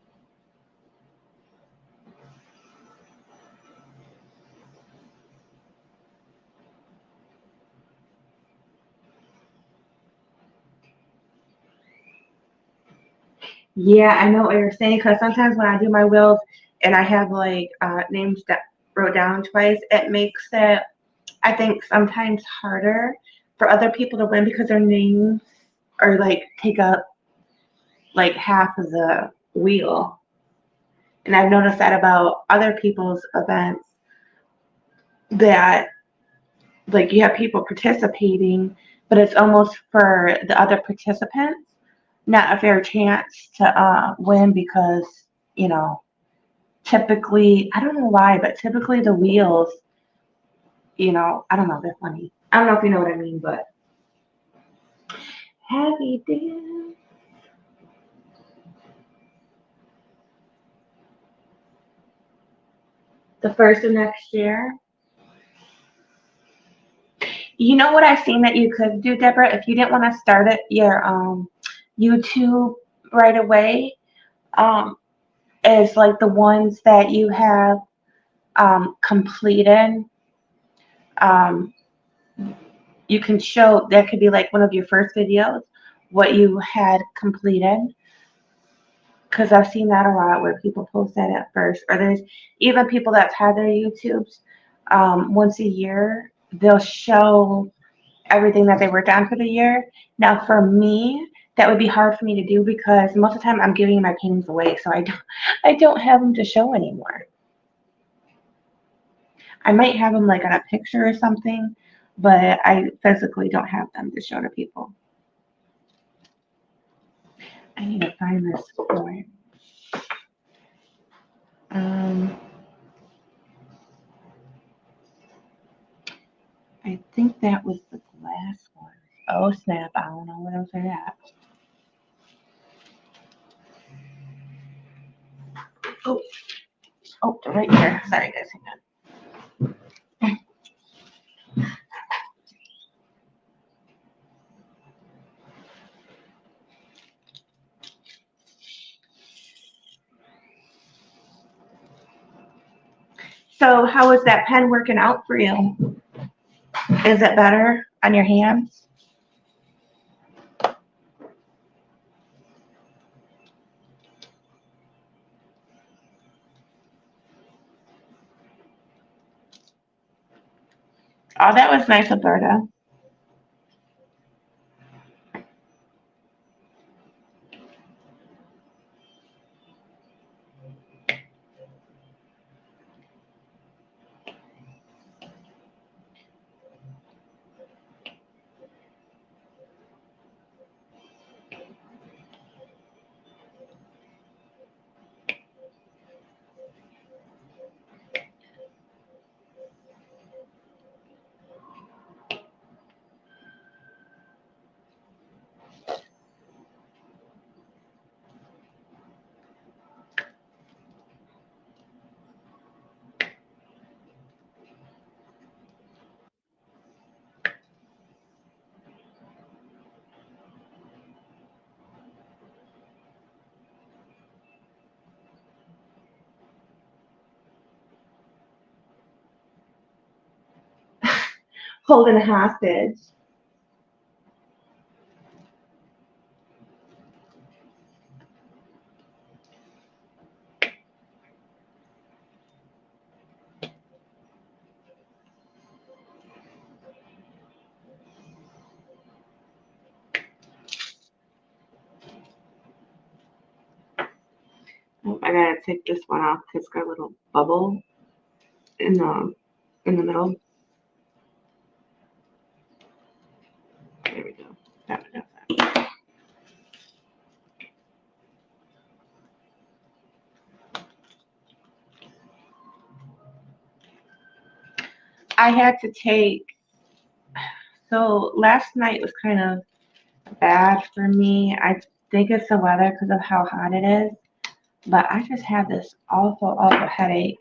S2: Yeah, I know what you're saying, because sometimes when I do my wills and I have like names that wrote down twice, it makes it, I think, sometimes harder for other people to win because their names are like take up like half of the wheel. And I've noticed that about other people's events, that like you have people participating, but it's almost for the other participants not a fair chance to win because, you know, typically, I don't know why, but typically the wheels, you know, I don't know, they're funny. I don't know if you know what I mean, but heavy dance. The first of next year. You know what I've seen that you could do, Deborah, if you didn't want to start it your YouTube right away, um, is like the ones that you have completed. Um, you can show that could be like one of your first videos, what you had completed. Because I've seen that a lot where people post that at first, or there's even people that's had their YouTubes once a year, they'll show everything that they worked on for the year. Now, for me, that would be hard for me to do because most of the time I'm giving my paintings away, so I don't have them to show anymore. I might have them like on a picture or something, but I physically don't have them to show to people. I need to find this point. I think that was the last one. Oh snap! I don't know what else I got. Oh, oh, they're right here. Sorry, guys. Hang on. So, how is that pen working out for you? Is it better on your hands? Oh, that was nice, Alberta. Holding hostage. Oh, I gotta take this one off because it's got a little bubble in the middle. There we go. That one does that. I had to take. So last night was kind of bad for me. I think it's the weather because of how hot it is. But I just had this awful headache.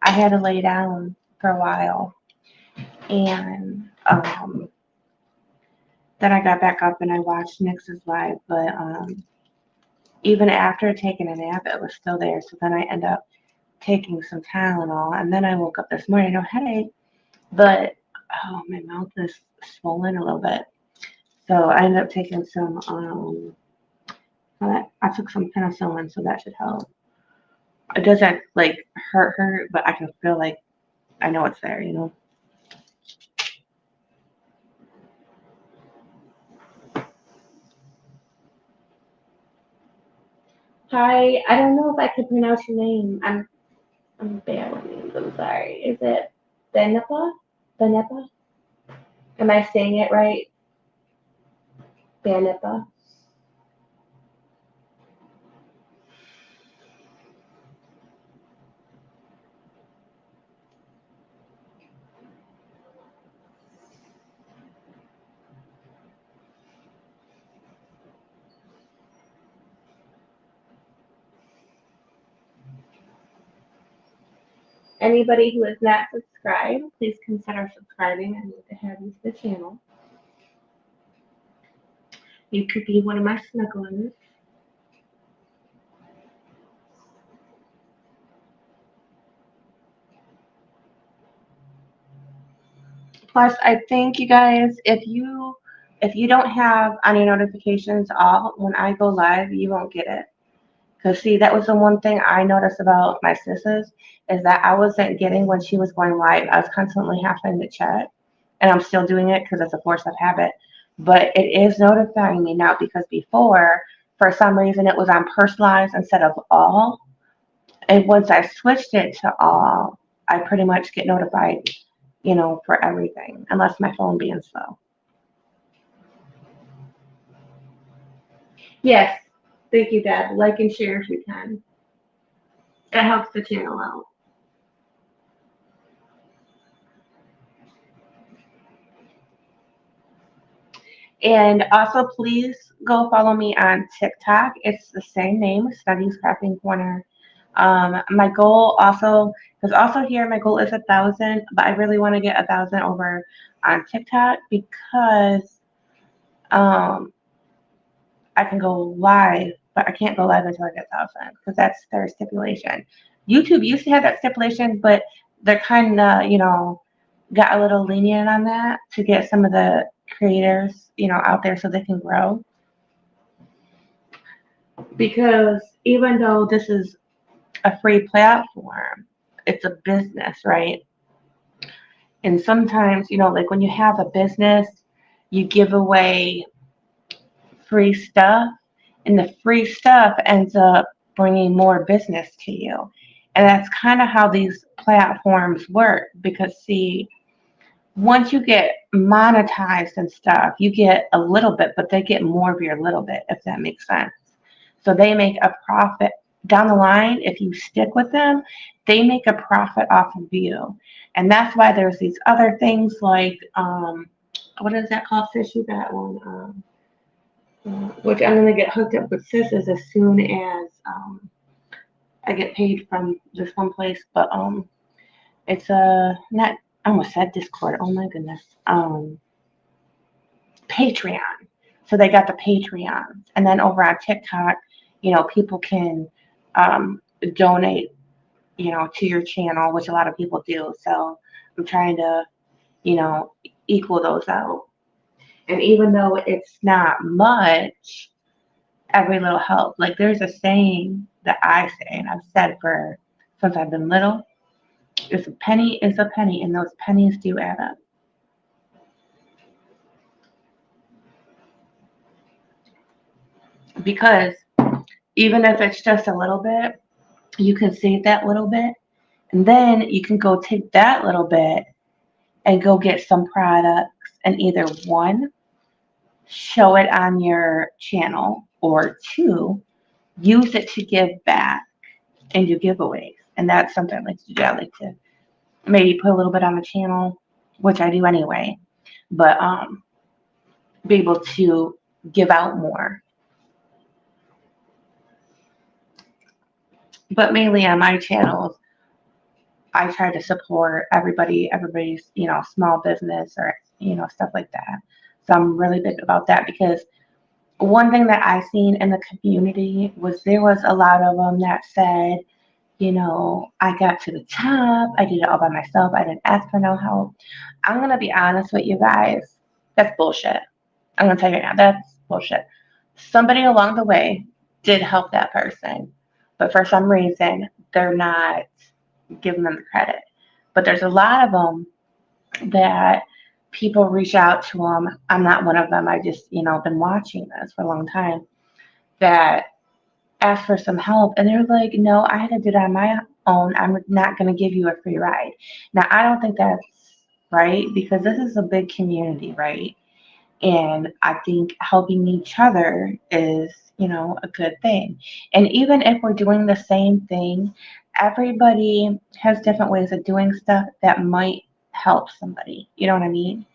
S2: I had to lay down for a while. And then I got back up and I watched Nix's live. But even after taking a nap, it was still there. So then I end up taking some Tylenol, and then I woke up this morning, no headache, but oh, my mouth is swollen a little bit. So I ended up taking some, I took some penicillin, so that should help. It doesn't like hurt, but I can feel like I know it's there, you know. Hi, I don't know if I can pronounce your name. I'm bad with names. I'm sorry. Is it Benepa? Benepa? Am I saying it right? Benepa. Anybody who is not subscribed, please consider subscribing. I need to have you to the channel. You could be one of my snugglers. Plus, I think you guys, if you don't have any notifications off when I go live, you won't get it. Because see, that was the one thing I noticed about my sisters is that I wasn't getting when she was going live. I was constantly having to check, and I'm still doing it because it's a force of habit. But it is notifying me now because before, for some reason, it was on personalized instead of all. And once I switched it to all, I pretty much get notified, you know, for everything, unless my phone being slow. Yes, thank you, Dad. Like and share if you can. It helps the channel out. And also, please go follow me on TikTok. It's the same name, Studies Crafting Corner. My goal also, because also here, my goal is 1,000, but I really want to get 1,000 over on TikTok because I can go live, but I can't go live until I get 1,000 because that's their stipulation. YouTube used to have that stipulation, but they're kind of, you know, got a little lenient on that to get some of the creators, you know, out there so they can grow. Because even though this is a free platform, it's a business, right? And sometimes, you know, like when you have a business, you give away free stuff, and the free stuff ends up bringing more business to you. And that's kind of how these platforms work because, see, once you get monetized and stuff, you get a little bit, but they get more of your little bit, if that makes sense. So they make a profit down the line. If you stick with them, they make a profit off of you. And that's why there's these other things like, what is that called, Fishy? That one, which I'm going to get hooked up with Sisters as soon as I get paid from this one place. But it's not, I almost said Discord. Oh my goodness. Patreon. So they got the Patreons. And then over on TikTok, you know, people can donate, you know, to your channel, which a lot of people do. So I'm trying to, you know, equal those out. And even though it's not much, every little helps. Like there's a saying that I say, and I've said for since I've been little, is a penny is a penny, and those pennies do add up. Because even if it's just a little bit, you can save that little bit, and then you can go take that little bit and go get some products and either one, show it on your channel, or two, use it to give back and do giveaways. And that's something I like to do. I like to maybe put a little bit on the channel, which I do anyway, but be able to give out more. But mainly on my channels, I try to support everybody's, you know, small business or, you know, stuff like that. So I'm really big about that because one thing that I seen in the community was there was a lot of them that said, you know, I got to the top, I did it all by myself, I didn't ask for no help. I'm gonna be honest with you guys, that's bullshit. I'm gonna tell you right now, that's bullshit. Somebody along the way did help that person, but for some reason, they're not giving them the credit. But there's a lot of them that people reach out to them. I'm not one of them. I just, been watching this for a long time that ask for some help and they're like, no, I had to do it on my own. I'm not going to give you a free ride. Now, I don't think that's right because this is a big community, right? And I think helping each other is, a good thing. And even if we're doing the same thing, everybody has different ways of doing stuff that might help somebody. You know what I mean?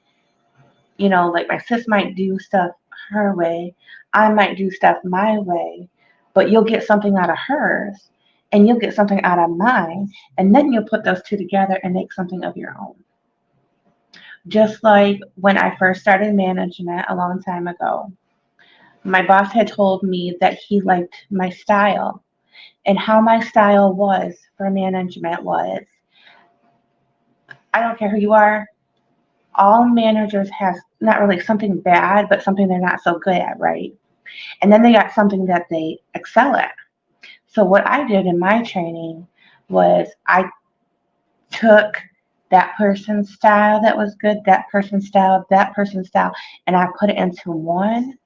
S2: Like my sis might do stuff her way, I might do stuff my way, but you'll get something out of hers and you'll get something out of mine, and then you'll put those two together and make something of your own. Just like when I first started management a long time ago, my boss had told me that he liked my style, and how my style was for management was I don't care who you are, all managers have not really something bad, but something they're not so good at, right? And then they got something that they excel at. So what I did in my training was I took that person's style that was good, that person's style, and I put it into one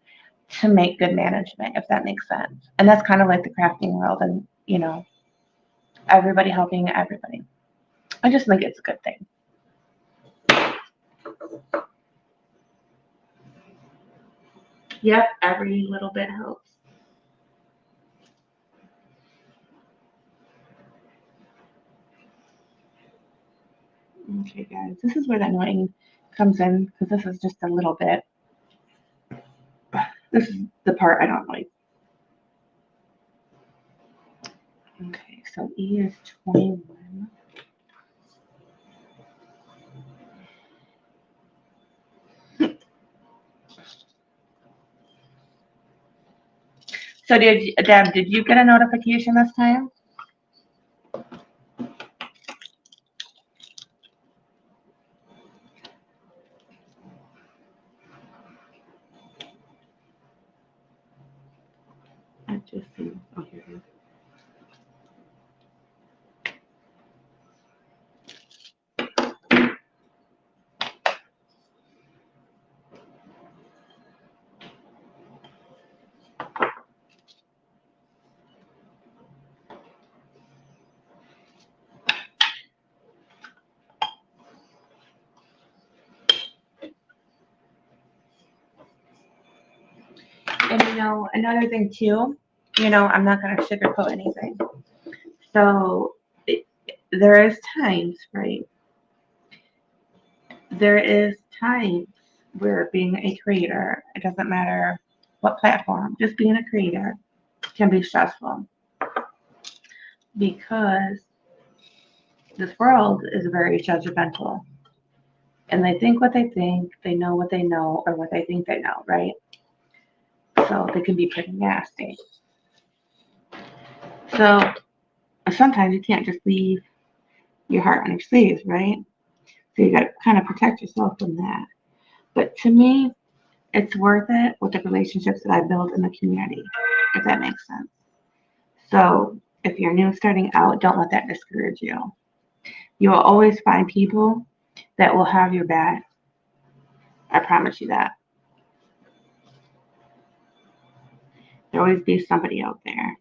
S2: to make good management, if that makes sense. And that's kind of like the crafting world and, everybody helping everybody. I just think it's a good thing. Yep, every little bit helps. Okay, guys, this is where the annoying comes in because this is just a little bit. This is the part I don't like. Okay, so E is 21. So Deb, did you get a notification this time? I just see. Oh, here it is. And another thing too, I'm not going to sugarcoat anything. So there is times, right? There is times where being a creator, it doesn't matter what platform, just being a creator can be stressful because this world is very judgmental. And they think what they think, they know what they know, or what they think they know, right? So they can be pretty nasty. So sometimes you can't just leave your heart on your sleeves, right? So you got to kind of protect yourself from that. But to me, it's worth it with the relationships that I build in the community, if that makes sense. So if you're new starting out, don't let that discourage you. You will always find people that will have your back. I promise you that. There'll always be somebody out there.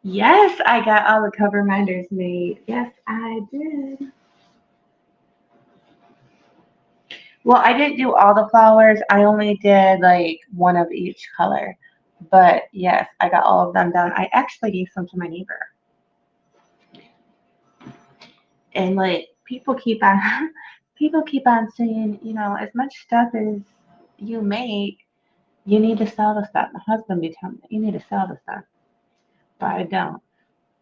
S2: Yes, I got all the cover reminders made. Yes, I did. Well, I didn't do all the flowers. I only did like one of each color. But yes, I got all of them done. I actually gave some to my neighbor. And like people keep on people keep on saying, you know, as much stuff as you make, you need to sell the stuff. My husband be telling me, you need to sell the stuff, but I don't.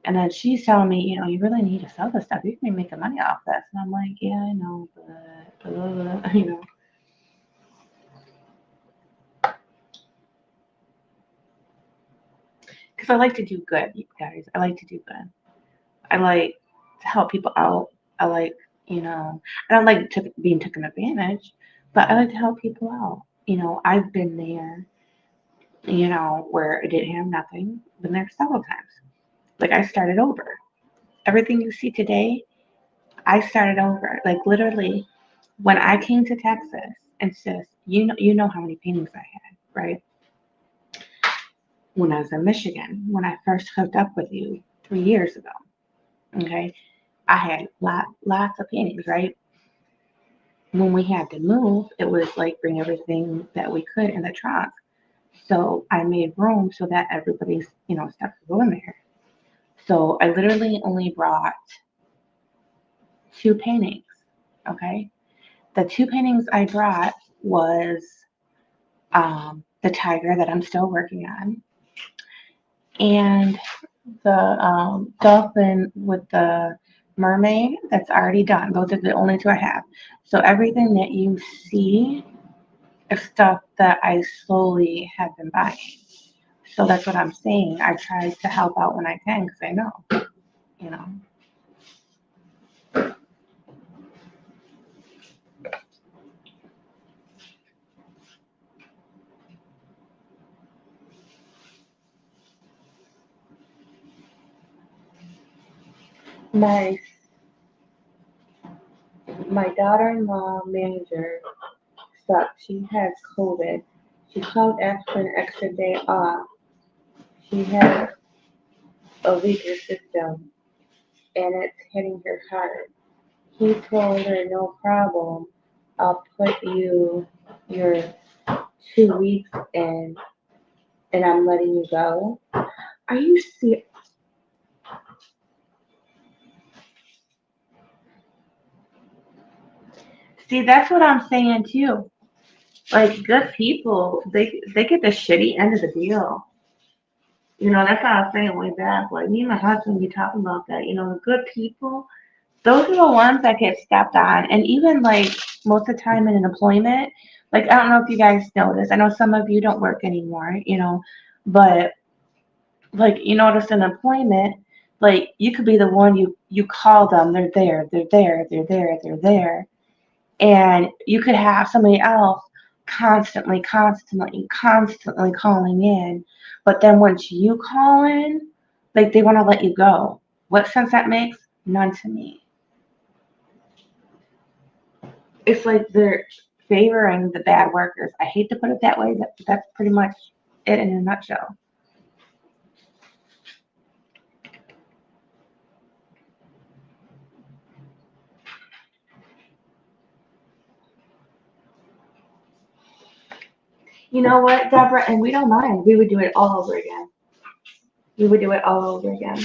S2: And then she's telling me, you know, you really need to sell the stuff. You can be making money off this. And I'm like, yeah, I know, but blah, blah, blah, you know. Because I like to do good, you guys. I like to do good. I like to help people out. I like, you know, I don't like being taken advantage, but I like to help people out. You know, I've been there, you know, where I didn't have nothing. Been there several times. Like I started over. Everything you see today, I started over. Like literally, when I came to Texas, and sis, you know how many paintings I had, right? When I was in Michigan, when I first hooked up with you 3 years ago, okay, I had lots of paintings, right? When we had to move, it was like bring everything that we could in the trunk. So I made room so that everybody's, you know, stuff could go in there. So I literally only brought two paintings, okay? The two paintings I brought was the tiger that I'm still working on, and the dolphin with the mermaid that's already done. Those are the only two I have. So everything that you see is stuff that I slowly have been buying. So that's what I'm saying. I try to help out when I can because I know, you know. My my daughter-in-law manager sucks. She has COVID. She called after an extra day off. She has a weaker system and it's hitting her hard. He told her, no problem. I'll put your 2 weeks in and I'm letting you go. Are you serious? See, that's what I'm saying too. Like good people, they get the shitty end of the deal. You know, that's what I was saying way back. Like me and my husband be talking about that. You know, the good people, those are the ones that get stepped on. And even like most of the time in employment, like I don't know if you guys know this. I know some of you don't work anymore, you know, but like you notice in employment, like you could be the one you call them, they're there, they're there, they're there, they're there. And you could have somebody else constantly calling in. But then once you call in, like they want to let you go. What sense that makes? None to me. It's like they're favoring the bad workers. I hate to put it that way, but that's pretty much it in a nutshell. You know what, Deborah? And we don't mind. We would do it all over again. We would do it all over again.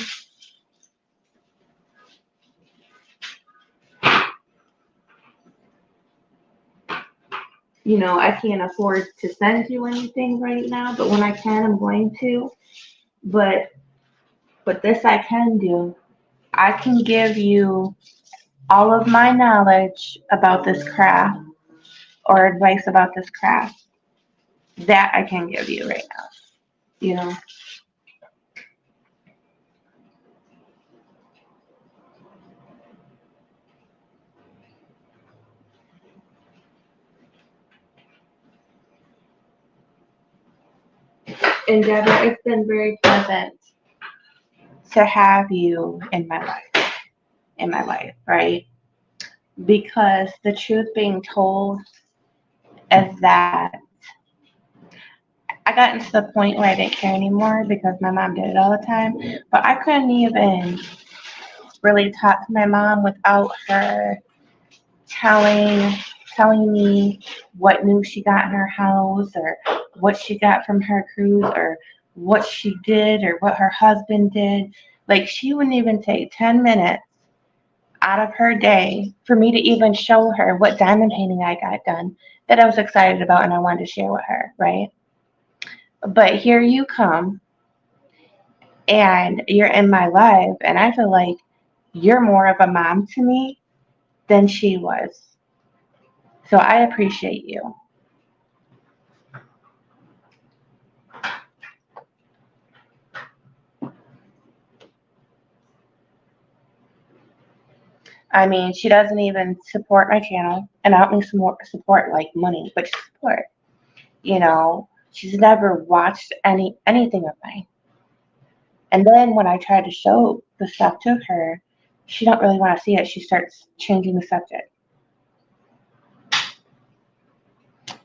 S2: You know, I can't afford to send you anything right now, but when I can, I'm going to. But this I can do. I can give you all of my knowledge about this craft or advice about this craft. That I can give you right now. You know. And Deborah, it's been very pleasant to have you in my life, right? Because the truth being told is that I got into the point where I didn't care anymore because my mom did it all the time. But I couldn't even really talk to my mom without her telling telling me what new she got in her house or what she got from her cruise or what she did or what her husband did. Like she wouldn't even take 10 minutes out of her day for me to even show her what diamond painting I got done that I was excited about and I wanted to share with her, right? But here you come and you're in my life, and I feel like you're more of a mom to me than she was. So I appreciate you. I mean, she doesn't even support my channel, and I don't mean support like money, but just support. You know, she's never watched anything of mine. And then when I try to show the stuff to her, she don't really want to see it. She starts changing the subject.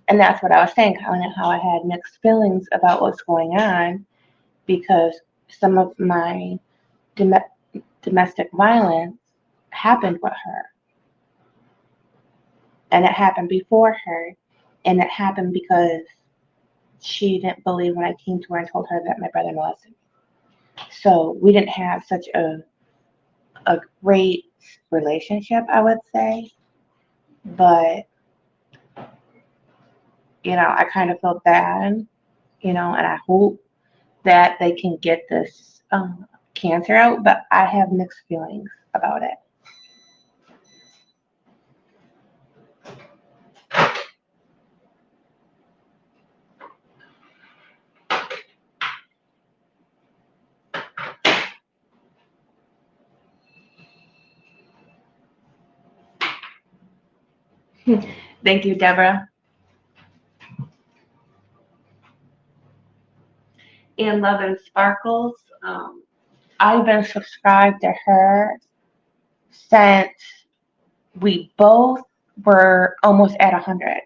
S2: And that's what I was saying, kind of how I had mixed feelings about what's going on because some of my domestic violence happened with her. And it happened before her. And it happened because she didn't believe when I came to her and told her that my brother molested me. So we didn't have such a great relationship, I would say. But, you know, I kind of felt bad, you know, and I hope that they can get this cancer out, but I have mixed feelings about it. Thank you, Deborah. And Love and Sparkles, I've been subscribed to her since we both were almost at 100.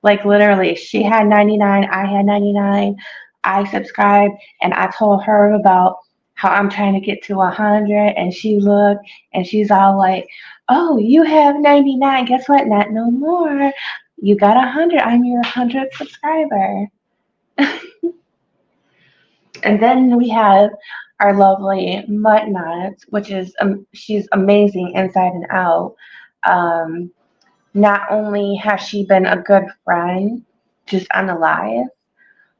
S2: Like literally, she had 99, I had 99. I subscribed and I told her about how I'm trying to get to 100, and she looked and she's all like, "Oh, you have 99. Guess what? Not no more. You got 100. I'm your 100th subscriber." And then we have our lovely Mutt Nuts, which is she's amazing inside and out. Not only has she been a good friend just on the live,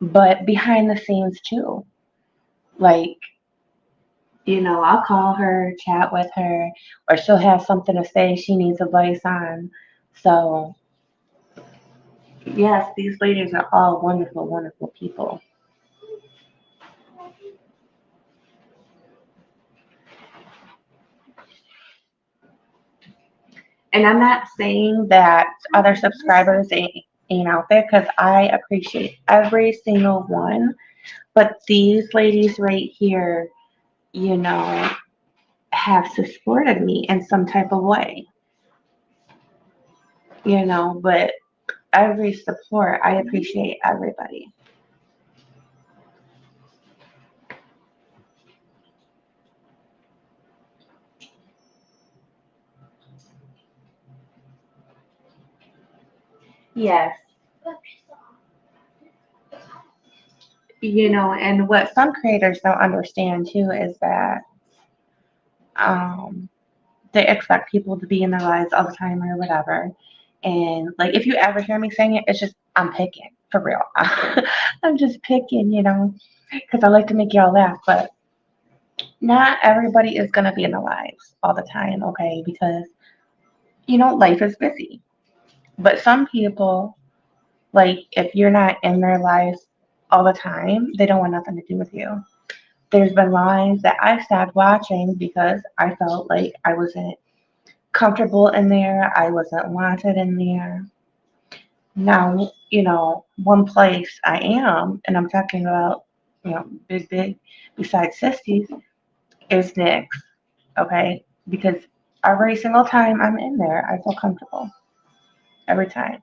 S2: but behind the scenes too. Like, you know, I'll call her, chat with her, or she'll have something to say she needs advice on. So, yes, these ladies are all wonderful, wonderful people. And I'm not saying that other subscribers ain't out there, because I appreciate every single one. But these ladies right here, you know, have supported me in some type of way. You know, but every support, I appreciate everybody. Yes. You know, and what some creators don't understand too is that they expect people to be in their lives all the time or whatever. And like, if you ever hear me saying it, it's just, I'm picking, for real. I'm just picking, you know, because I like to make y'all laugh. But not everybody is going to be in their lives all the time, okay? Because, you know, life is busy. But some people, like, if you're not in their lives all the time, they don't want nothing to do with you. There's been lives that I stopped watching because I felt like I wasn't comfortable in there. I wasn't wanted in there. Now, you know, one place I am, and I'm talking about, you know, big, besides Sissies, is Nyx, okay? Because every single time I'm in there, I feel comfortable. Every time.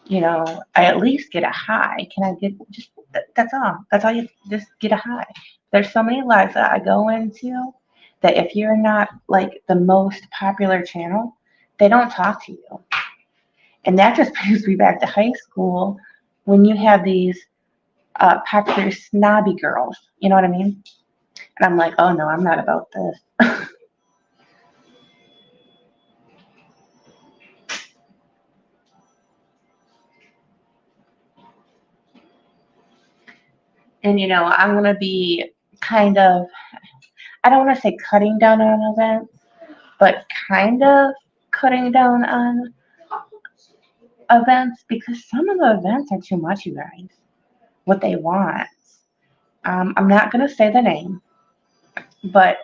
S2: You know, I at least get a high. Can I get just, that's all. That's all you, just get a high. There's so many lives that I go into that if you're not like the most popular channel, they don't talk to you. And that just brings me back to high school when you have these popular snobby girls. You know what I mean? And I'm like, oh no, I'm not about this. And, I'm going to be kind of, I don't want to say cutting down on events, but kind of cutting down on events because some of the events are too much, you guys. What they want. I'm not going to say the name, but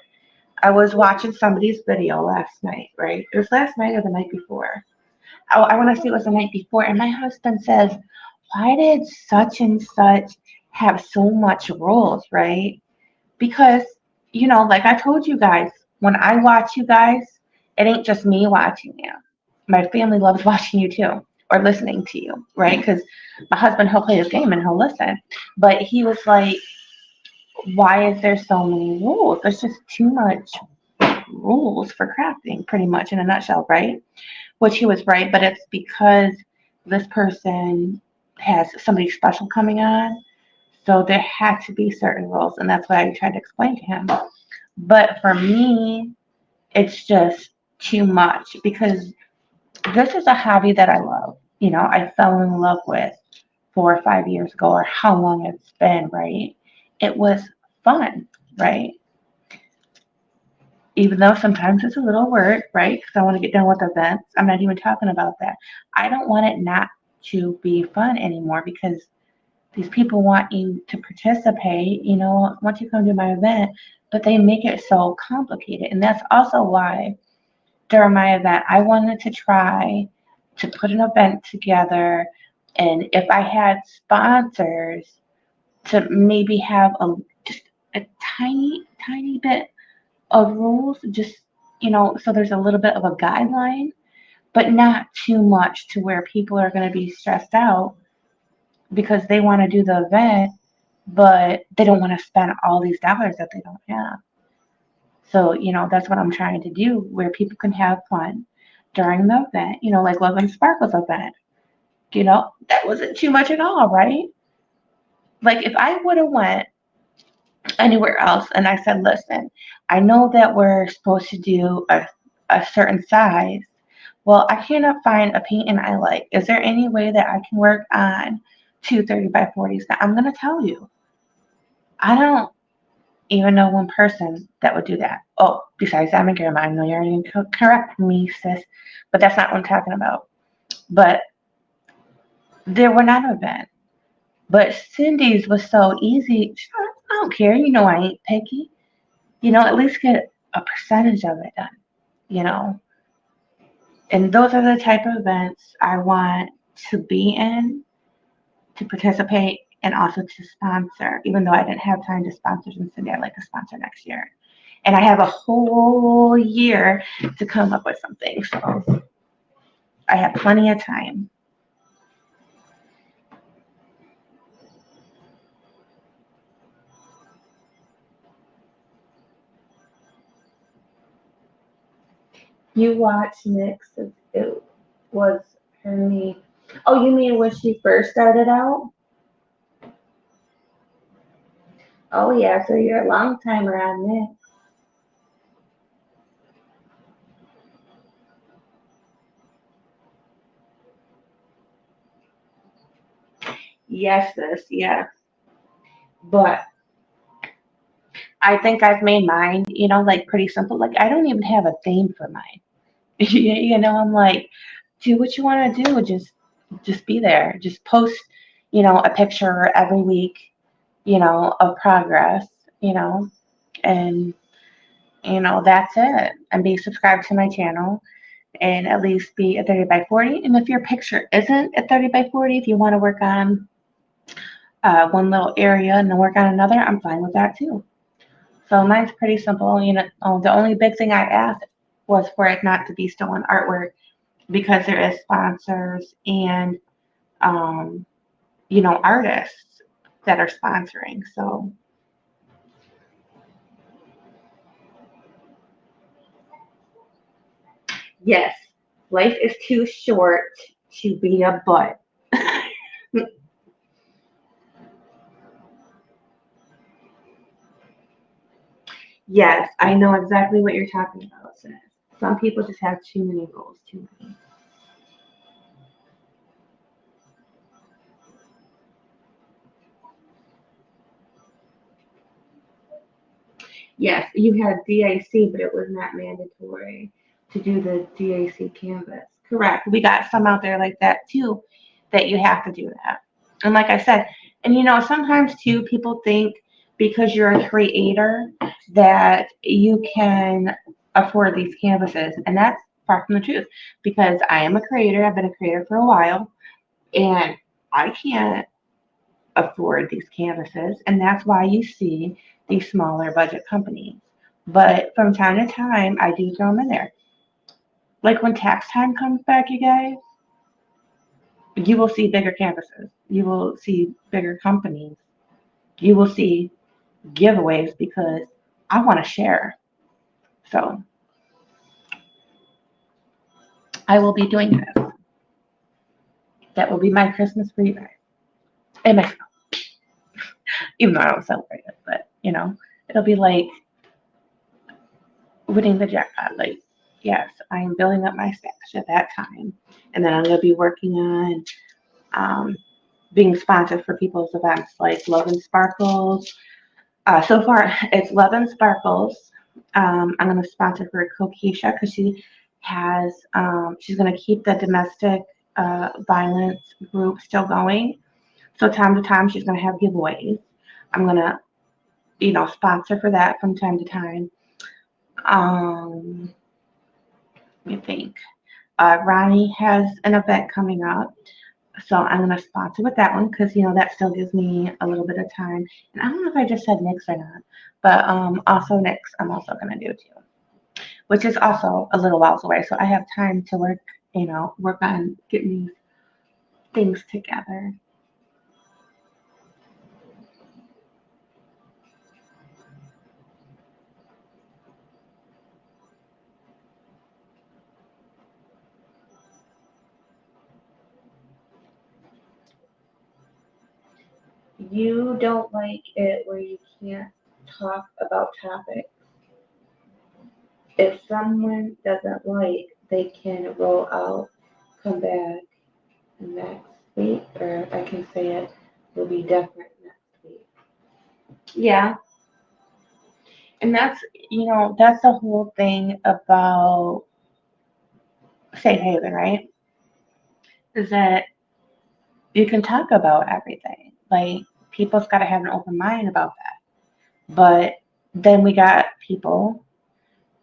S2: I was watching somebody's video last night, right? It was last night or the night before. Oh, I want to say it was the night before. And my husband says, why did such and such have so much rules, right? Because, like I told you guys, when I watch you guys, it ain't just me watching you. My family loves watching you too, or listening to you, right? Because my husband, he'll play his game and he'll listen. But he was like, why is there so many rules? There's just too much rules for crafting, pretty much in a nutshell, right? Which he was right, but it's because this person has somebody special coming on. So there had to be certain rules, and that's what I tried to explain to him. But for me, it's just too much because this is a hobby that I love. I fell in love with 4 or 5 years ago, or how long it's been, right? It was fun, right? Even though sometimes it's a little work, right? Because I want to get done with events. I'm not even talking about that. I don't want it not to be fun anymore because these people want you to participate, once you come to my event, but they make it so complicated. And that's also why during my event, I wanted to try to put an event together. And if I had sponsors, to maybe have just a tiny, tiny bit of rules, just, so there's a little bit of a guideline, but not too much to where people are going to be stressed out because they want to do the event, but they don't want to spend all these dollars that they don't have. So, that's what I'm trying to do, where people can have fun during the event, like Love and Sparkles event. That wasn't too much at all, right? Like if I would have went anywhere else and I said, listen, I know that we're supposed to do a certain size. Well, I cannot find a painting I like. Is there any way that I can work on two 30 by 40s? Now, I'm going to tell you, I don't even know one person that would do that. Oh, besides that, my grandma, I know you're going to correct me, sis, but that's not what I'm talking about. But there were not events. But Cindy's was so easy. I don't care. I ain't picky. At least get a percentage of it done. And those are the type of events I want to be in, to participate, and also to sponsor. Even though I didn't have time to sponsor Cindy, I'd like to sponsor next year. And I have a whole year to come up with something. So I have plenty of time. You watched Nick's, it was her me. Oh, you mean when she first started out? Oh yeah, so you're a long timer on Nick. Yes, sis, yes. But I think I've made mine, like pretty simple. Like I don't even have a theme for mine. I'm like, do what you want to do. Just be there. Just post, a picture every week, of progress, and that's it. And be subscribed to my channel and at least be a 30 by 40. And if your picture isn't a 30 by 40, if you want to work on one little area and then work on another, I'm fine with that too. So mine's pretty simple. The only big thing I asked was for it not to be stolen artwork because there is sponsors and um, artists that are sponsoring. So yes, life is too short to be a butt. Yes, I know exactly what you're talking about, sis. Some people just have too many rules, too many. Yes, you had DAC, but it was not mandatory to do the DAC canvas. Correct. We got some out there like that too, that you have to do that. And like I said, and sometimes too, people think because you're a creator that you can afford these canvases. And that's far from the truth because I am a creator. I've been a creator for a while and I can't afford these canvases. And that's why you see these smaller budget companies. But from time to time, I do throw them in there. Like when tax time comes back, you guys, you will see bigger canvases. You will see bigger companies. You will see giveaways because I want to share. So I will be doing this. That will be my Christmas for you guys. And myself. Even though I don't celebrate it, but it'll be like winning the jackpot. Like, yes, I am building up my stash at that time. And then I'm going to be working on being sponsored for people's events like Love and Sparkles. So far, it's Love and Sparkles. I'm going to sponsor for Kokisha because she has, she's going to keep the domestic violence group still going. So time to time, she's going to have giveaways. I'm going to, sponsor for that from time to time. Let me think. Ronnie has an event coming up. So I'm going to sponsor with that one because, that still gives me a little bit of time. And I don't know if I just said Nick's or not, but also Nick's I'm also going to do too, which is also a little while away. So I have time to work on getting these things together. You don't like it where you can't talk about topics. If someone doesn't like, they can roll out, come back next week, or I can say it will be different next week. Yeah, and that's the whole thing about Safe Haven, right? Is that you can talk about everything. Like, people's got to have an open mind about that. But then we got people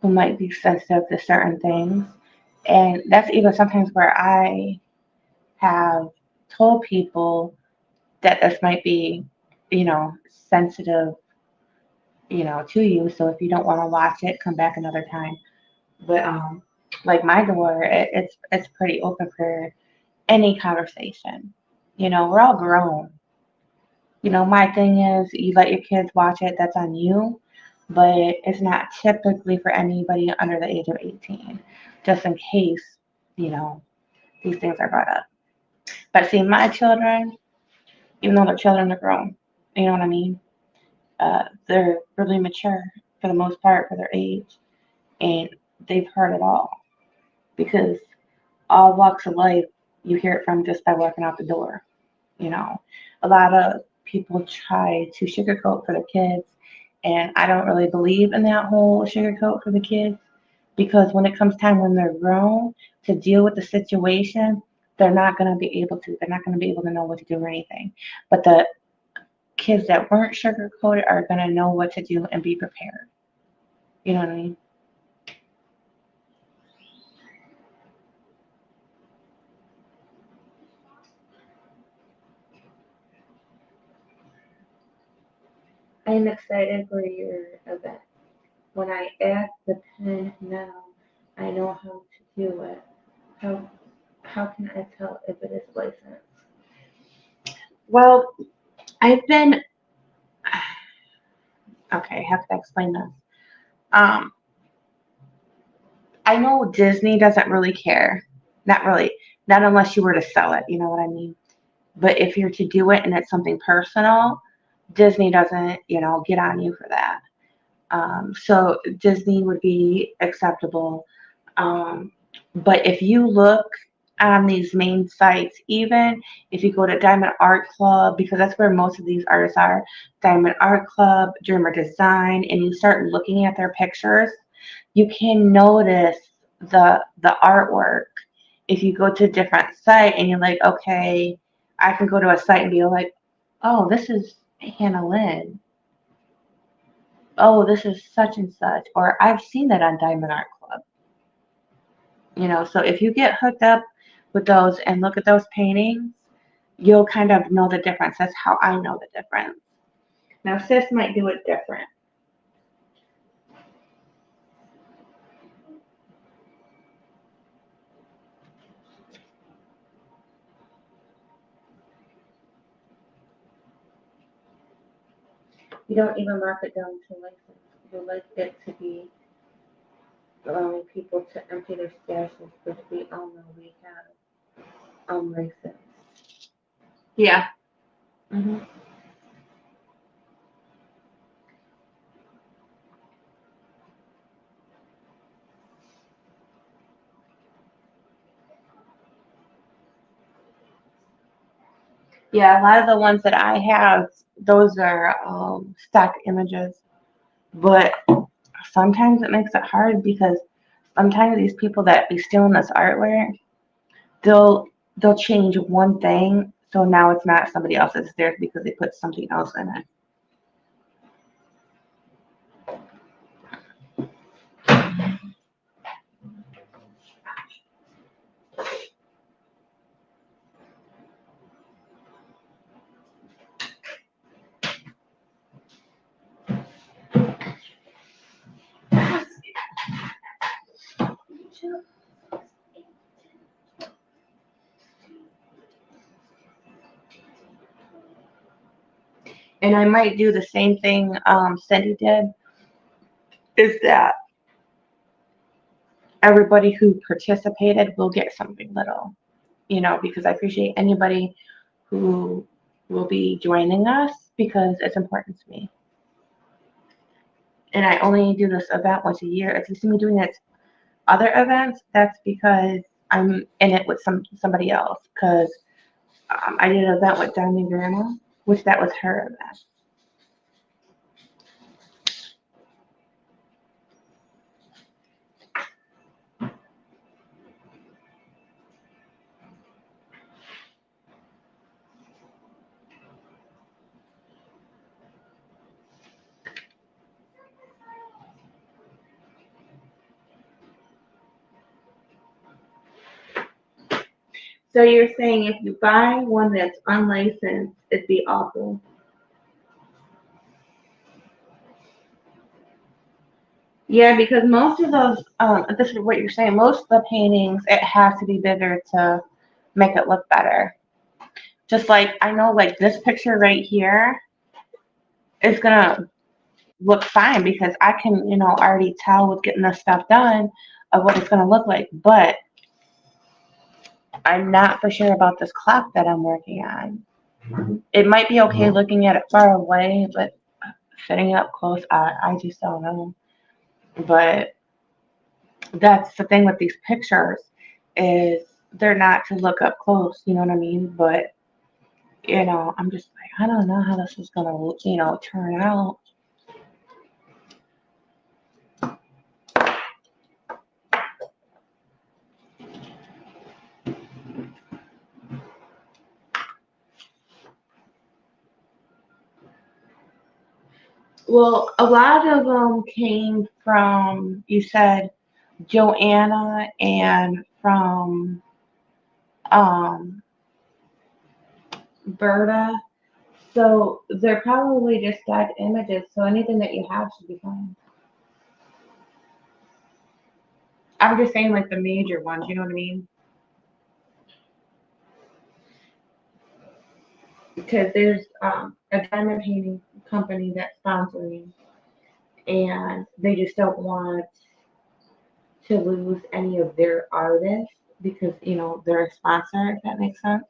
S2: who might be sensitive to certain things. And that's even sometimes where I have told people that this might be, sensitive, to you. So if you don't want to watch it, come back another time. But like my door, it's pretty open for any conversation. We're all grown. My thing is you let your kids watch it, that's on you, but it's not typically for anybody under the age of 18, just in case, these things are brought up. But see, my children, even though they're children, they're grown. You know what I mean? They're really mature for the most part for their age, and they've heard it all because all walks of life you hear it from just by walking out the door. A lot of people try to sugarcoat for the kids, and I don't really believe in that whole sugarcoat for the kids because when it comes time when they're grown to deal with the situation, they're not going to be able to. They're not going to be able to know what to do or anything. But the kids that weren't sugarcoated are going to know what to do and be prepared. You know what I mean? I'm excited for your event. When I add the pen now, I know how to do it. How can I tell if it is licensed? Well, I've been okay, how can I explain this? Um, I know Disney doesn't really care. Not really. Not unless you were to sell it, you know what I mean? But if you're to do it and it's something personal, Disney doesn't, get on you for that. So Disney would be acceptable. But if you look on these main sites. Even if you go to Diamond Art Club, because that's where most of these artists are, Diamond Art Club, Dreamer Design, and you start looking at their pictures, you can notice the artwork. If you go to a different site and you're like, okay, I can go to a site and be like, oh, this is Hannah Lynn. Oh, this is such and such. Or I've seen that on Diamond Art Club. So if you get hooked up with those and look at those paintings, you'll kind of know the difference. That's how I know the difference. Now, sis might do it different. You don't even mark it down to license. You like it to be allowing people to empty their stashes, which we all know we have unlicensed. Yeah. Mhm. Yeah, a lot of the ones that I have, those are stock images. But sometimes it makes it hard because sometimes these people that be stealing this artwork, they'll they'll change one thing, so now it's not somebody else's theirs because they put something else in it. And I might do the same thing Cindy did, is that everybody who participated will get something little, because I appreciate anybody who will be joining us because it's important to me. And I only do this event once a year. If you see me doing it other events, that's because I'm in it with somebody else. Because I did an event with Diamond Grandma, which that was her event. So you're saying if you buy one that's unlicensed, it'd be awful. Yeah, because most of those, this is what you're saying, most of the paintings, it has to be bigger to make it look better. Just like, I know, like, this picture right here is gonna look fine because I can, already tell with getting this stuff done of what it's gonna look like. But I'm not for sure about this clock that I'm working on. It might be okay looking at it far away, but sitting up close, I just don't know. But that's the thing with these pictures is they're not to look up close, you know what I mean? But I'm just like, I don't know how this is gonna, turn out. Well, a lot of them came from, you said, Joanna and from um, Berta. So they're probably just stacked images. So anything that you have should be fine. I'm just saying like the major ones, you know what I mean? Because there's a diamond painting company that's sponsoring, and they just don't want to lose any of their artists because they're a sponsor. If that makes sense.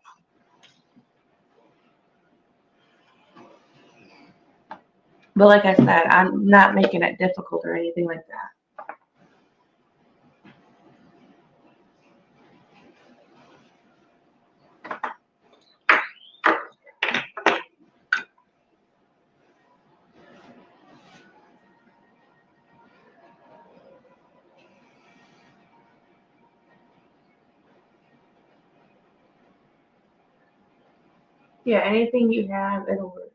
S2: But like I said, I'm not making it difficult or anything like that. Yeah, anything you have, it'll work.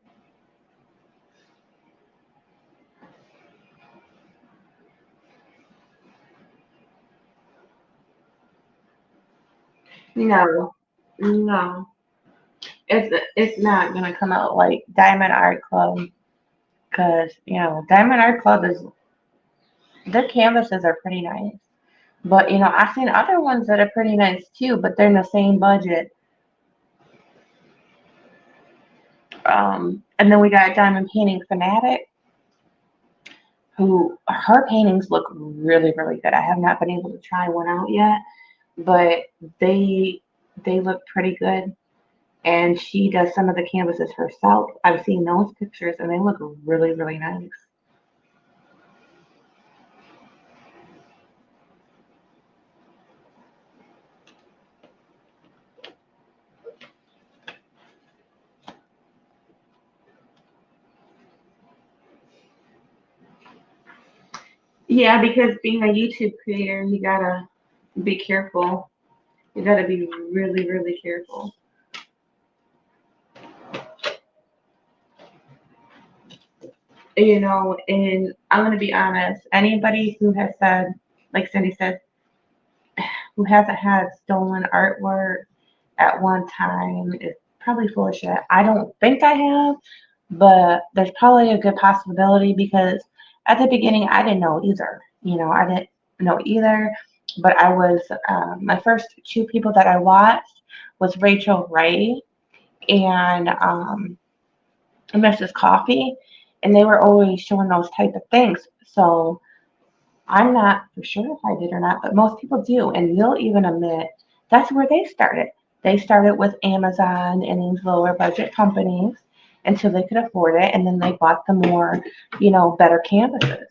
S2: No, no. It's not gonna come out like Diamond Art Club, because Diamond Art Club is their canvases are pretty nice. But I've seen other ones that are pretty nice too, but they're in the same budget. And then we got Diamond Painting Fanatic, who her paintings look really, really good. I have not been able to try one out yet, but they look pretty good. And she does some of the canvases herself. I've seen those pictures and they look really, really nice. Yeah, because being a YouTube creator, you gotta be careful. You gotta be really, really careful. And I'm gonna be honest, anybody who has said, like Cindy said, who hasn't had stolen artwork at one time is probably full of shit. I don't think I have, but there's probably a good possibility because at the beginning I didn't know either. I didn't know either, but I was my first two people that I watched was Rachel Ray and Mrs. Coffee, and they were always showing those type of things. So I'm not for sure if I did or not, but most people do, and they'll even admit that's where they started. They started with Amazon and these lower budget companies until they could afford it, and then they bought the more, better canvases.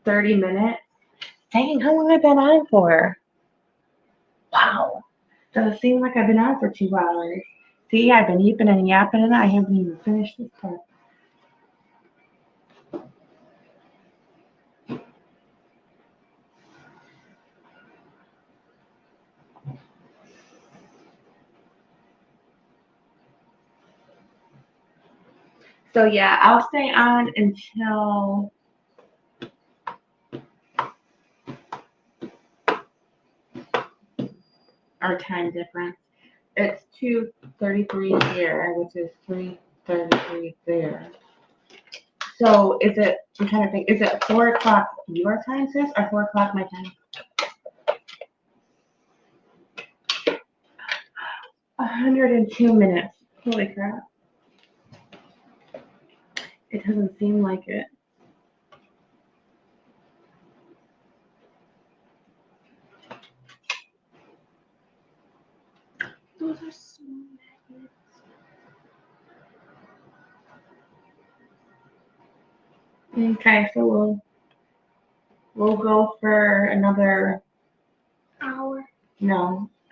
S2: $30 minutes. Dang, how long have I been on for? Wow. Does it seem like I've been on for 2 hours? See, I've been yipping and yapping, and I haven't even finished this part. So yeah, I'll stay on until our time difference. It's 2:33 here, which is 3:33 there. So I'm trying to think, is it 4 o'clock your time, sis, or 4 o'clock my time? 102 minutes. Holy crap. It doesn't seem like it.
S1: Those are small magnets.
S2: Okay, so we'll go for another
S1: Hour.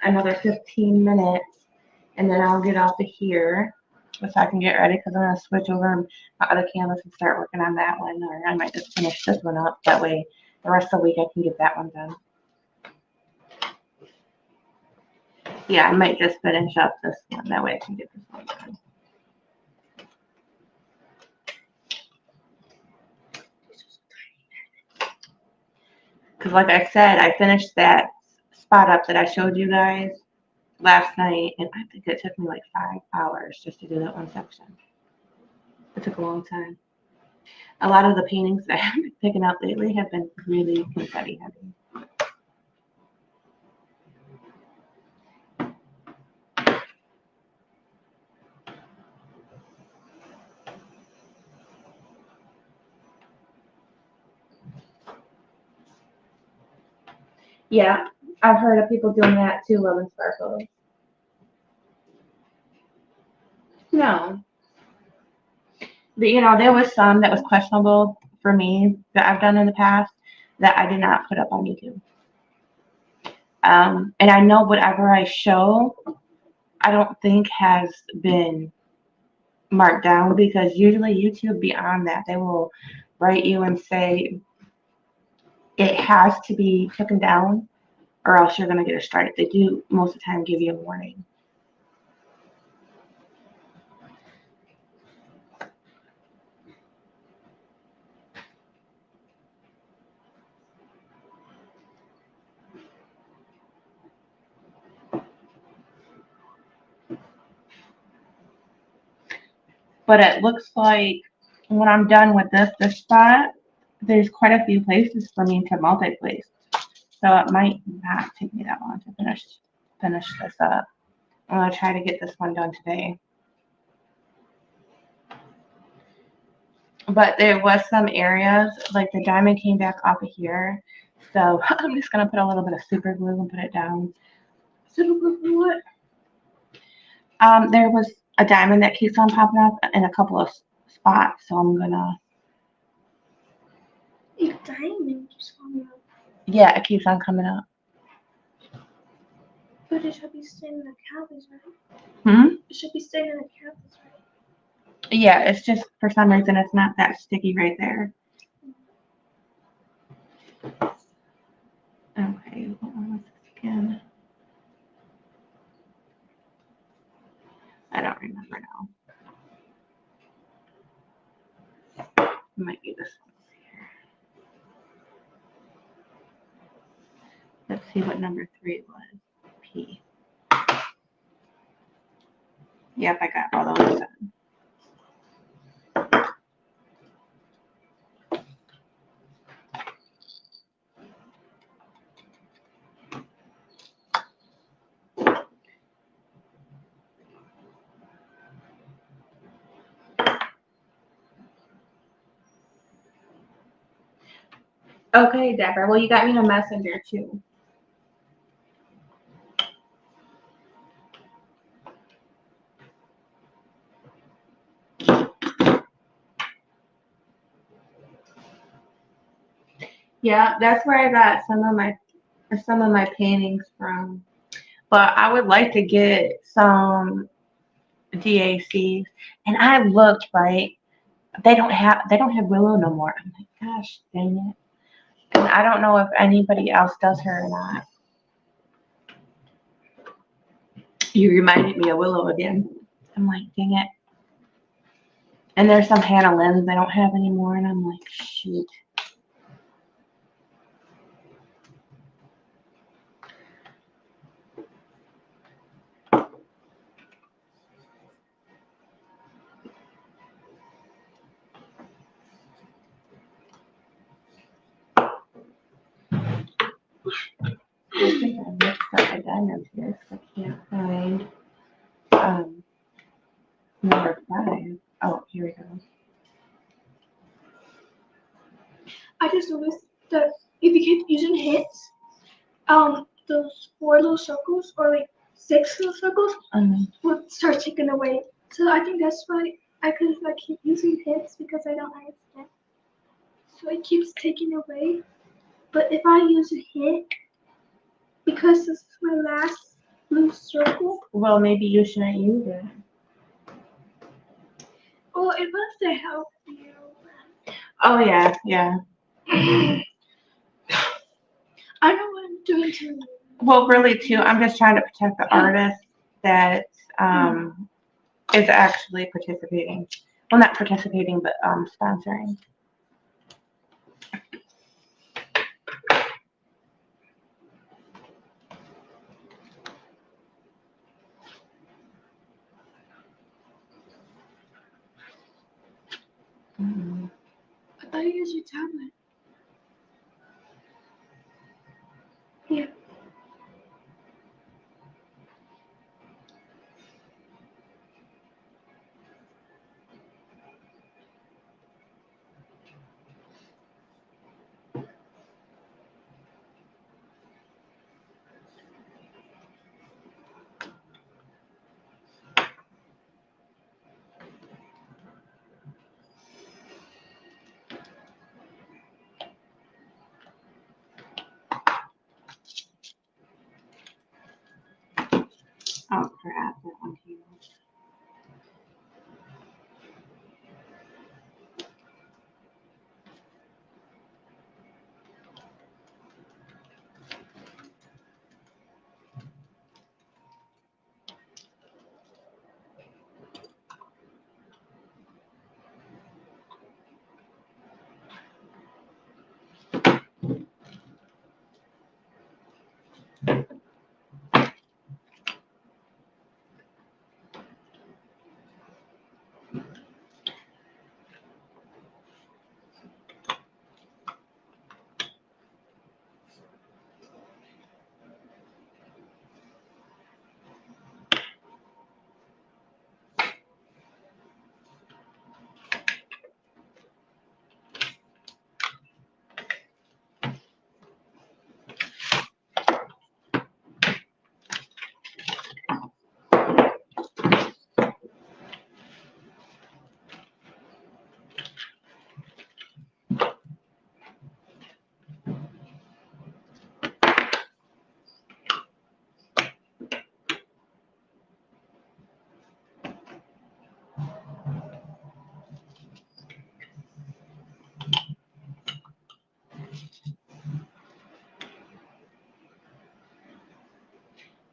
S2: another 15 minutes, and then I'll get off of here so I can get ready because I'm gonna switch over my other canvas and start working on that one, or I might just finish this one up. That way, the rest of the week I can get that one done. Yeah, I might just finish up this one. That way I can get this one done. Because like I said, I finished that spot up that I showed you guys last night, and I think it took me like 5 hours just to do that one section. It took a long time. A lot of the paintings that I've been picking up lately have been really confetti heavy. Yeah, I've heard of people doing that too, Love and Sparkles. No. But there was some that was questionable for me that I've done in the past that I did not put up on YouTube. And I know whatever I show, I don't think has been marked down because usually YouTube beyond that, they will write you and say it has to be taken down or else you're gonna get a strike. They do most of the time give you a warning. But it looks like when I'm done with this spot, there's quite a few places for me to multi-place. So it might not take me that long to finish this up. I'm gonna try to get this one done today. But there was some areas, like the diamond came back off of here. So I'm just gonna put a little bit of super glue and put it down.
S1: Super glue what?
S2: There was a diamond that keeps on popping up in a couple of spots, so I'm gonna,
S1: A diamond just coming up.
S2: yeah, it keeps on coming up.
S1: But it should be staying in the cavities, right?
S2: Hmm?
S1: It should be staying in the cavities, right?
S2: Yeah, it's just for some reason it's not that sticky right there. Okay, what one was this again? I don't remember now. It might be this one here. Let's see what number 3 was. P. Yep, I got all those done. Okay, Deborah. Well, you got me a messenger too. Yeah, that's where I got some of my paintings from. But I would like to get some DACs. And I looked, right? They don't have Willow no more. I'm like, gosh, dang it. And I don't know if anybody else does her or not. You reminded me of Willow again. I'm like, dang it. And there's some Hannah Lynn's they don't have anymore, and I'm like, shoot. I think I mixed up my diamonds here, so I can't find number 5. Oh, here we go.
S1: I just noticed that if you keep using hits, those 4 little circles or like 6 little circles would start taking away. So I think that's why I keep using hits because I don't understand. So it keeps taking away. But if I use a hit, because this is my last blue circle,
S2: Well, maybe you shouldn't use it.
S1: well, it must have helped you.
S2: Oh, yeah, yeah.
S1: I know what I'm doing to you.
S2: Well, really, too, I'm just trying to protect the artist that is actually participating. Well, not participating, but sponsoring.
S1: I thought you used your tablet. Yeah.
S2: Oh, crap, that one came out.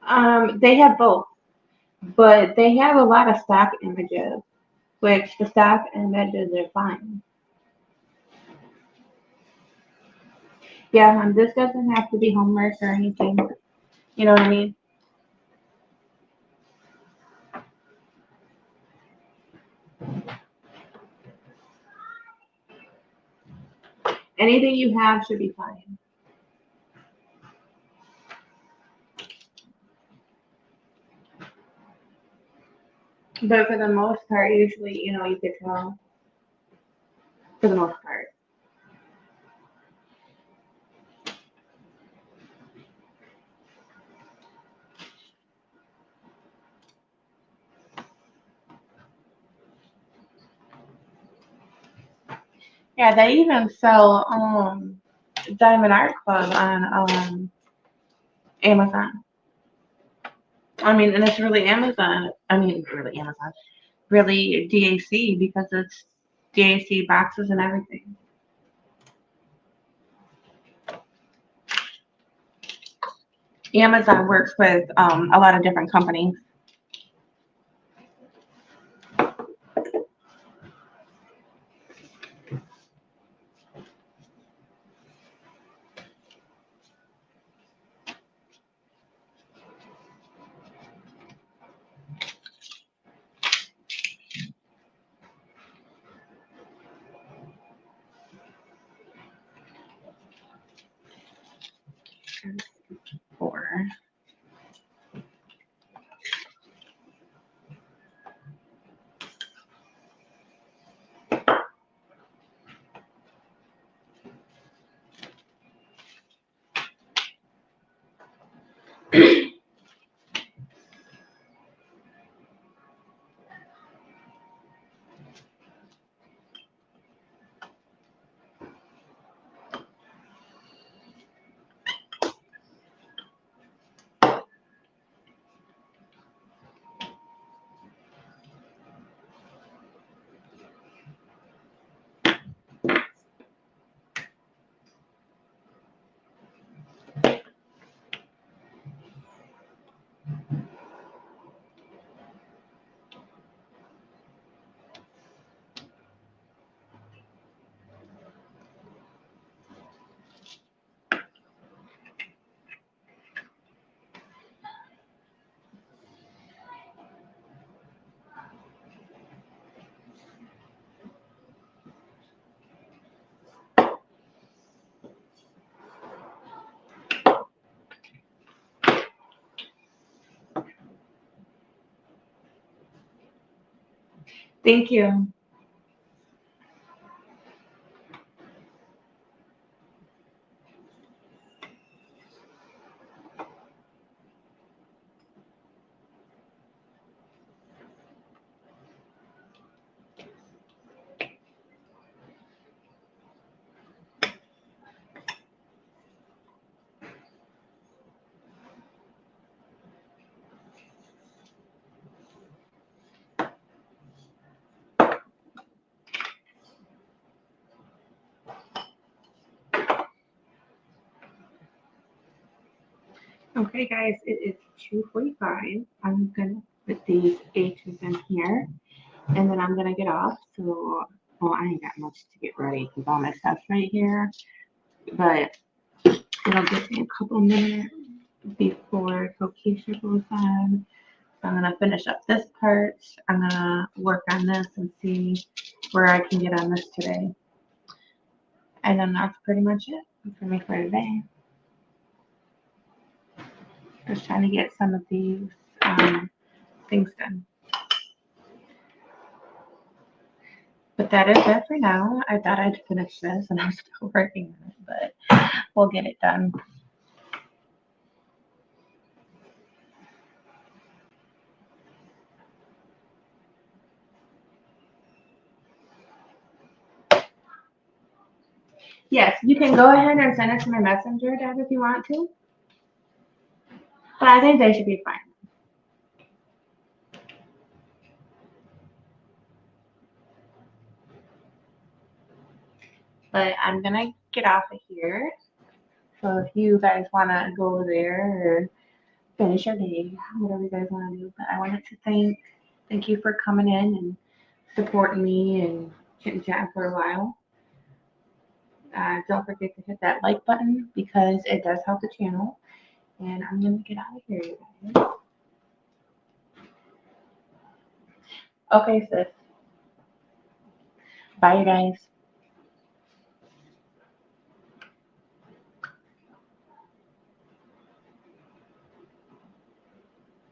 S2: They have both, but they have a lot of stock images, which the stock images are fine. Yeah, this doesn't have to be homework or anything. You know what I mean? Anything you have should be fine. But for the most part, usually, you could tell. For the most part. Yeah, they even sell Diamond Art Club on Amazon. I mean, and it's really Amazon. I mean, really Amazon. Really DAC because it's DAC boxes and everything. Amazon works with a lot of different companies. For Thank you. Okay, guys, it is 2:45. I'm gonna put these H's in here, and then I'm gonna get off. So, well, I ain't got much to get ready because all my stuff's right here. But it'll give me a couple minutes before Coquisha goes on. So I'm gonna finish up this part. I'm gonna work on this and see where I can get on this today. And then that's pretty much it for me for today. Just trying to get some of these things done. But that is it for now. I thought I'd finish this and I'm still working on it, but we'll get it done. Yes, you can go ahead and send it to my messenger, Deb, if you want to. But I think they should be fine. But I'm gonna get off of here. So if you guys wanna go over there or finish your day, whatever you guys want to do. But I wanted to thank you for coming in and supporting me and chit chatting for a while. Don't forget to hit that like button because it does help the channel. And I'm gonna get out of here, you guys. Okay, sis. Bye, you guys.